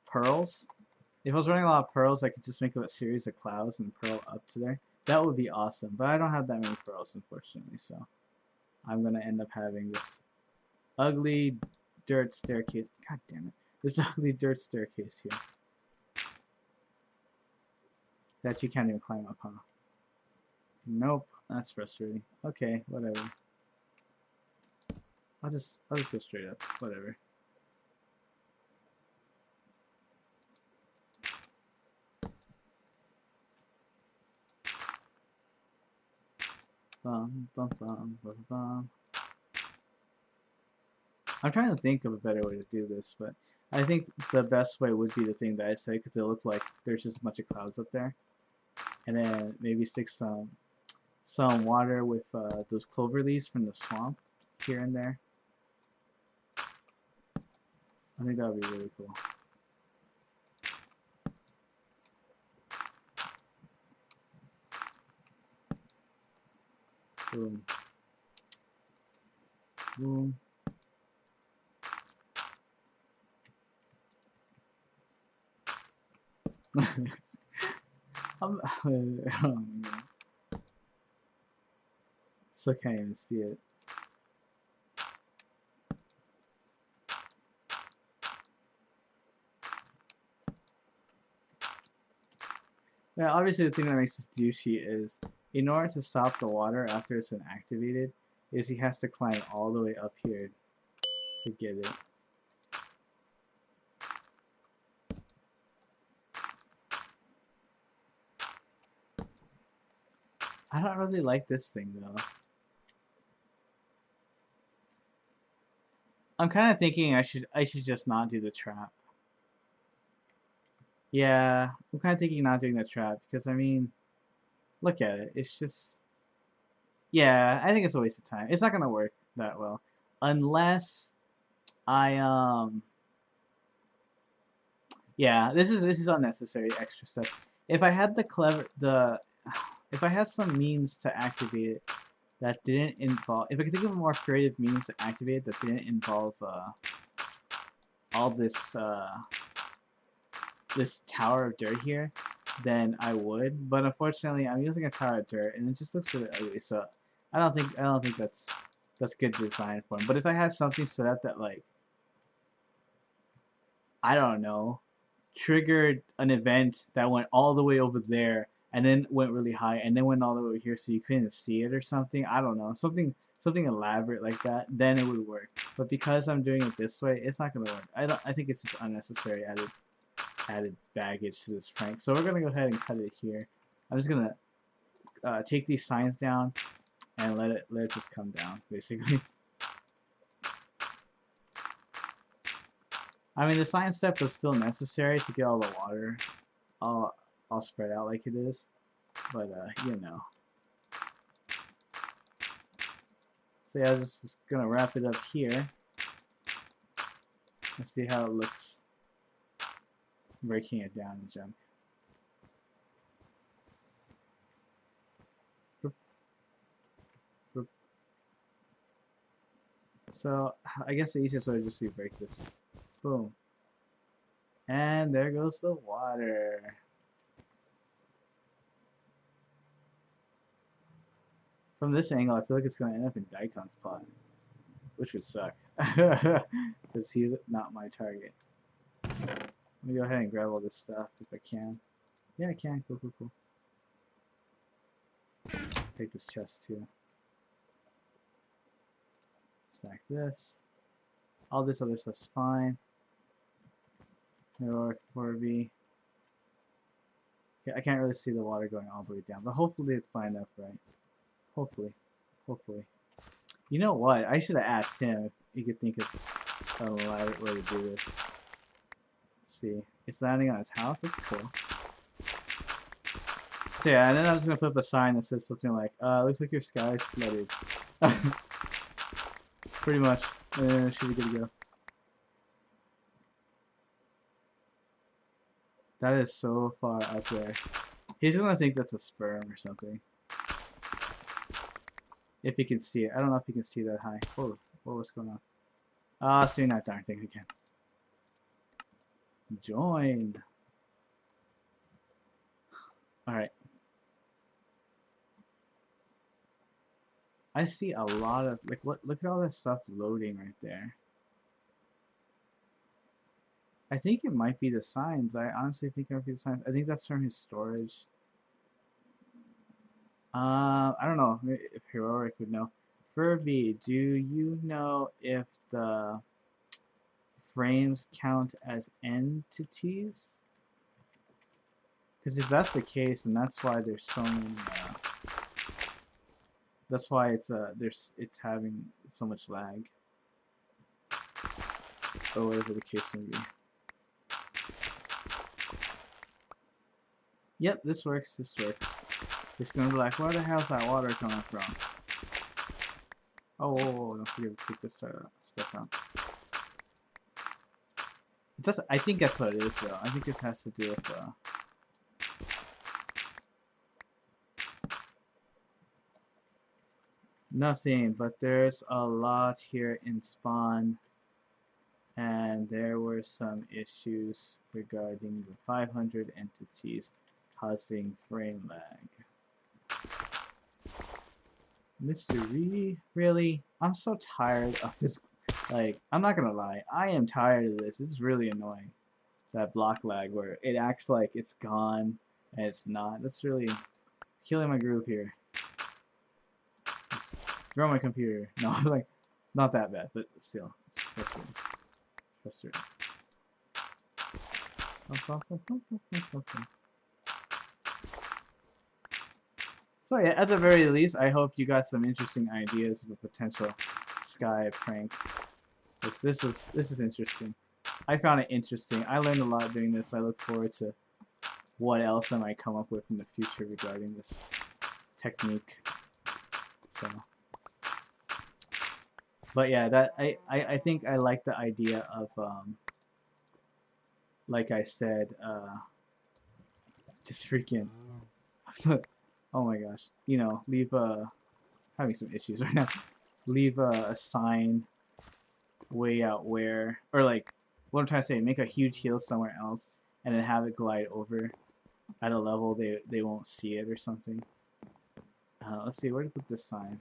pearls. If I was running a lot of pearls, I could just make a series of clouds and pearl up to there. That would be awesome, but I don't have that many pearls, unfortunately, so I'm gonna end up having this ugly dirt staircase. God damn it. This ugly dirt staircase here. That you can't even climb up, huh? Nope, that's frustrating. Okay, whatever. I'll just go straight up. Whatever. Bum, bum, bum, bum, bum. I'm trying to think of a better way to do this, but I think the best way would be the thing that I say, because it looks like there's just a bunch of clouds up there, and then maybe stick some water with those clover leaves from the swamp here and there. I think that would be really cool. Boom. Boom. Still can't even see it. Yeah, obviously the thing that makes this douchey is, in order to stop the water after it's been activated, is he has to climb all the way up here to get it. I don't really like this thing though. I'm kind of thinking I should just not do the trap. Yeah, I'm kind of thinking not doing the trap because I mean, look at it. It's just, yeah, I think it's a waste of time. It's not gonna work that well unless I yeah, this is unnecessary extra stuff. If I had if I had some means to activate it that didn't involve, if I could think of a more creative means to activate it that didn't involve all this this tower of dirt here, then I would. But unfortunately, I'm using a tower of dirt, and it just looks really ugly. So I don't think that's good design for him. But if I had something set up that, like, I don't know, triggered an event that went all the way over there and then went really high and then went all the way over here so you couldn't see it or something, I don't know, something elaborate like that, then it would work. But because I'm doing it this way, it's not gonna work. I think it's just unnecessary added baggage to this prank. So we're gonna go ahead and cut it here. I'm just gonna take these signs down and let it just come down, basically. I mean, the sign step was still necessary to get all the water all spread out like it is, but you know. So yeah, I'm just gonna wrap it up here. Let's see how it looks. Breaking it down and jump. So I guess the easiest way would just be break this. Boom. And there goes the water. From this angle, I feel like it's going to end up in Daikon's pot, which would suck, because he's not my target. Let me go ahead and grab all this stuff if I can. Yeah, I can. Cool, cool, cool. Take this chest too. Stack this. All this other stuff's fine. Or 4B. Yeah, I can't really see the water going all the way down, but hopefully it's lined up right. Hopefully. Hopefully. You know what? I should have asked him if he could think of a elaborate way to do this. Let's see. It's landing on his house? That's cool. So yeah, and then I was gonna put up a sign that says something like, looks like your sky is flooded. Pretty much. Should be good to go. That is so far up there. He's gonna think that's a sperm or something. If he can see it. I don't know if he can see that high. Whoa, what's going on? Seeing that darn thing again. Joined. Alright. I see a lot of, like, what? Look at all this stuff loading right there. I think it might be the signs. I honestly think it might be the signs. I think that's from his storage. I don't know if Heroic would know. Furby, do you know if the frames count as entities? Because if that's the case, then that's why there's so many. That's why it's having so much lag. Or whatever the case may be. Yep, this works. This works. It's gonna be like, where the hell's that water coming from? Oh, don't forget to keep this stuff out. It does. I think that's what it is, though. I think this has to do with nothing, but there's a lot here in spawn, and there were some issues regarding the 500 entities causing frame lag. Mystery? Really? I'm so tired of this. Like, I'm not gonna lie, I am tired of this. It's really annoying. That block lag where it acts like it's gone and it's not. That's really killing my groove here. Just throw my computer. No, like, not that bad, but still, it's frustrating. So yeah, at the very least, I hope you got some interesting ideas of a potential sky prank. This is interesting. I found it interesting. I learned a lot doing this. I look forward to what else I might come up with in the future regarding this technique. So, but yeah, that I think I like the idea of like I said, just freaking. Oh my gosh, you know, leave having some issues right now. Leave a sign way out where, or like, what I'm trying to say, make a huge hill somewhere else, and then have it glide over at a level they won't see it or something. Let's see, where to put this sign?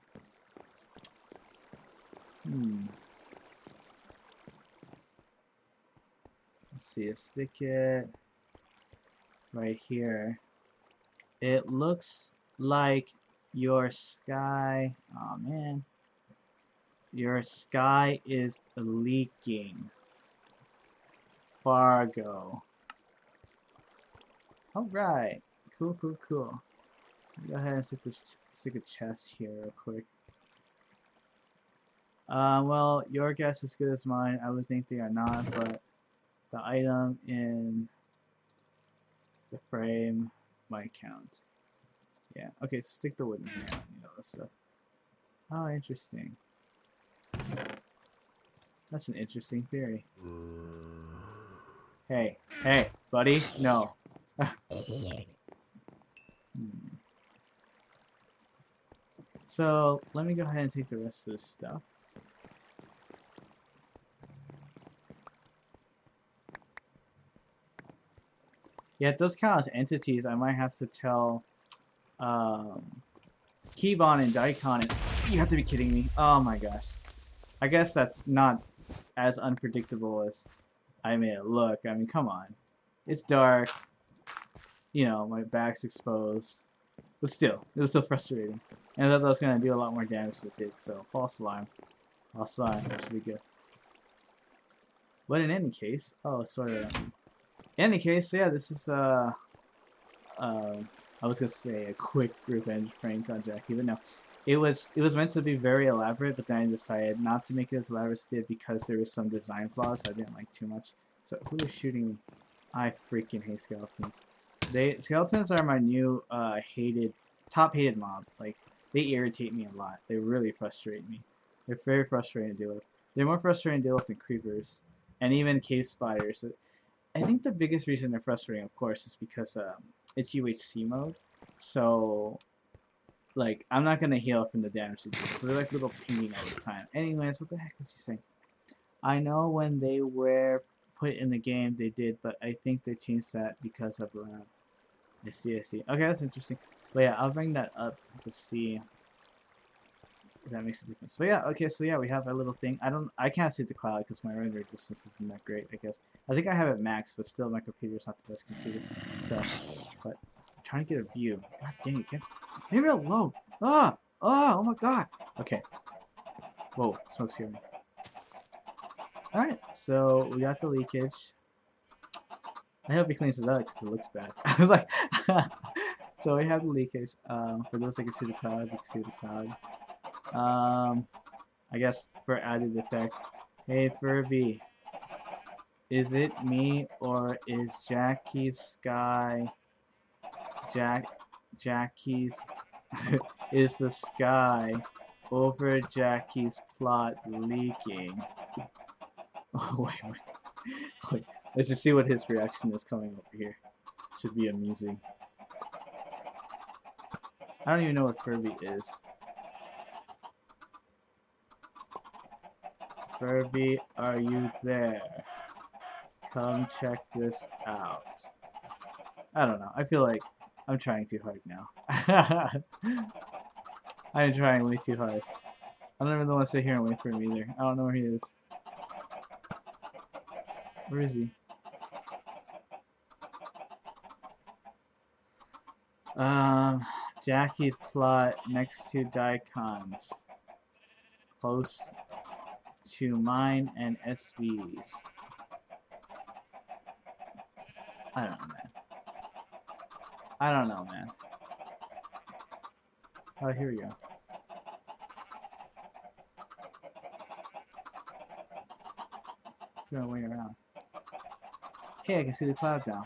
Let's see, stick it right here. It looks like your sky, oh man, your sky is leaking. Fargo. Alright, cool. So go ahead and stick a chest here real quick. Well, your guess is as good as mine. I would think they are not, but the item in the frame might count. Yeah, okay, so stick the wood in here, you know, that stuff. Oh, interesting. That's an interesting theory. Hey, buddy, no. So, let me go ahead and take the rest of this stuff. Yeah, it does count as entities. I might have to tell Keybon and Daikon, and you have to be kidding me. Oh my gosh. I guess that's not as unpredictable as I made it look. I mean, come on. It's dark. You know, my back's exposed. But still, it was still frustrating. And I thought I was gonna do a lot more damage with it, so false alarm. False alarm, that should be good. But in any case, oh, sorry. In any case, yeah, this is I was gonna say a quick revenge prank on Jacky, but no. It was meant to be very elaborate, but then I decided not to make it as elaborate as it did because there was some design flaws I didn't like too much. So who is shooting me? I freaking hate skeletons. Skeletons are my new top hated mob. Like, they irritate me a lot. They really frustrate me. They're very frustrating to deal with. They're more frustrating to deal with than creepers and even cave spiders. I think the biggest reason they're frustrating, of course, is because it's UHC mode. So, like, I'm not gonna heal from the damage they do. So they're like little pinging all the time. Anyways, what the heck was he saying? I know when they were put in the game they did, but I think they changed that because of I see. Okay, that's interesting. But yeah, I'll bring that up to see if that makes a difference. But yeah, okay, so yeah, we have a little thing. I can't see the cloud because my render distance isn't that great, I guess. I think I have it maxed, but still my computer's not the best computer. So, but I'm trying to get a view. God dang it, leave me alone! Oh my god! Okay. Whoa, smoke's here. Alright, so we got the leakage. I hope he cleans it up because it looks bad. I was like, so we have the leakage. For those that can see the clouds, you can see the cloud. I guess for added effect. Hey Furby, is it me or is Jacky's sky? Jacky's is the sky over Jacky's plot leaking? Oh, wait. Let's just see what his reaction is coming over here. Should be amusing. I don't even know what Furby is. Furby, are you there? Come check this out. I don't know. I feel like I'm trying too hard now. I'm trying way too hard. I don't even want to sit here and wait for him either. I don't know where he is. Where is he? Jacky's plot next to Daikons. Close to mine and SV's. I don't know, man. Oh, here we go. It's gonna wait around. Hey, I can see the cloud now.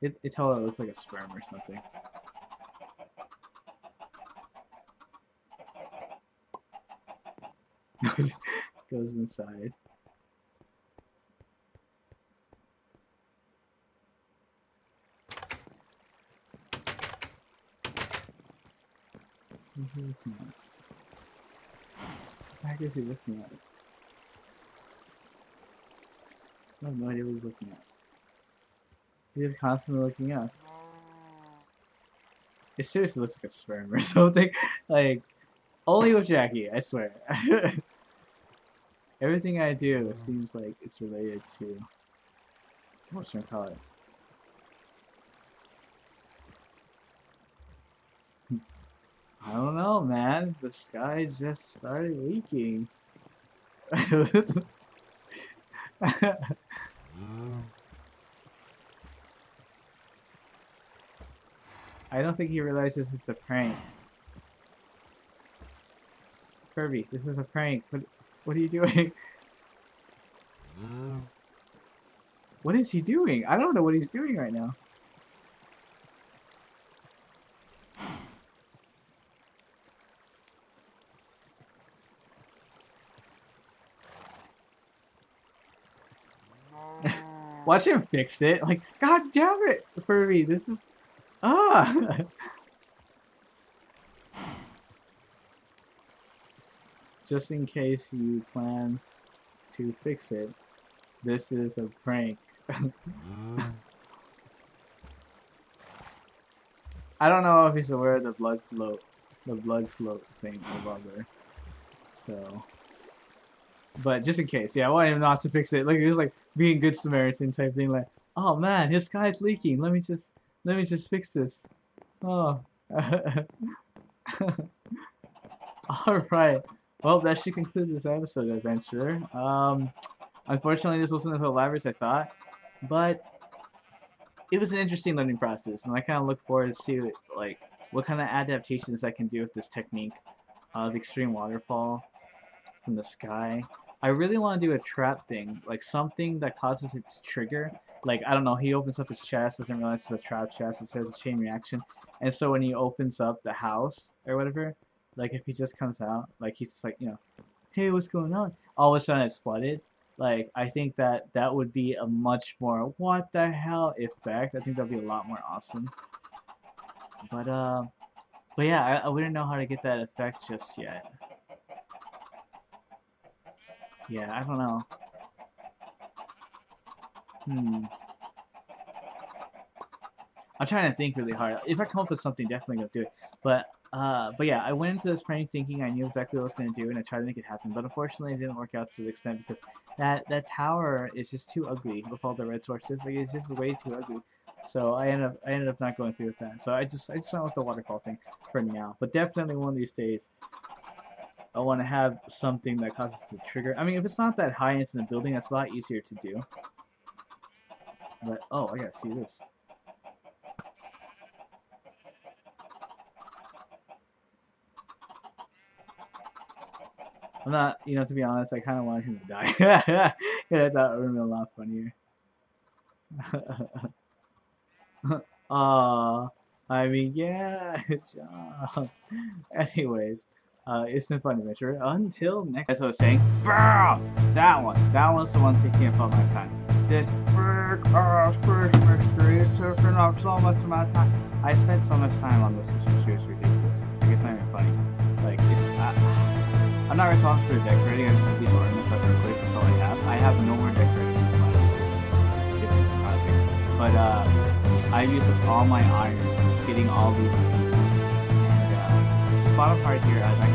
It totally looks like a sperm or something. Goes inside. What is he looking at? What the heck is he looking at? I have no idea what he's looking at. He's constantly looking up. It seriously looks like a sperm or something. Like, only with Jacky, I swear. Everything I do seems like it's related to... What should I call it? I don't know, man. The sky just started leaking. I don't think he realizes it's a prank. Kirby, this is a prank. What are you doing? What is he doing? I don't know what he's doing right now. Watch him fix it. Like, god damn it, Furby, this is... Just in case you plan to fix it, this is a prank. I don't know if he's aware of the blood float thing above her. So But just in case, yeah, I wanted him not to fix it. Like it was like being good Samaritan type thing. Like, oh man, his sky's leaking. Let me just fix this. Oh. All right. Well, that should conclude this episode, adventurer. Unfortunately, this wasn't as elaborate as I thought, but it was an interesting learning process, and I kind of look forward to see like what kind of adaptations I can do with this technique of extreme waterfall from the sky. I really want to do a trap thing, like something that causes it to trigger. Like, I don't know, he opens up his chest, doesn't realize it's a trap chest, it says a chain reaction, and so when he opens up the house or whatever, like if he just comes out, like he's just like, you know, hey, what's going on? All of a sudden it's flooded. Like, I think that would be a much more what the hell effect. I think that'd be a lot more awesome. But yeah, I wouldn't know how to get that effect just yet. Yeah, I don't know. I'm trying to think really hard. If I come up with something, definitely gonna do it. But yeah, I went into this prank thinking I knew exactly what I was gonna do, and I tried to make it happen. But unfortunately, it didn't work out to the extent because that tower is just too ugly with all the red torches. Like it's just way too ugly. So I ended up not going through with that. So I just went with the waterfall thing for now. But definitely one of these days, I want to have something that causes the trigger. I mean, if it's not that high into the building, that's a lot easier to do. But oh, I gotta see this. I'm not, you know, to be honest, I kind of wanted him to die. Yeah, I thought it would have been a lot funnier. Aw, I mean, yeah, good job. Anyways, it's been fun adventure. Until next, as I was saying, that one's the one taking up all my time. This big-ass Christmas tree is taking up so much of my time. I spent so much time on this Christmas tree, it's ridiculous. Like, it's not even funny. Like, I'm not responsible for decorating. I just put these ornaments up real quick. That's all I have. I have no more decorations in my project. But I've used up all my iron getting all these things. And the bottom part here, I've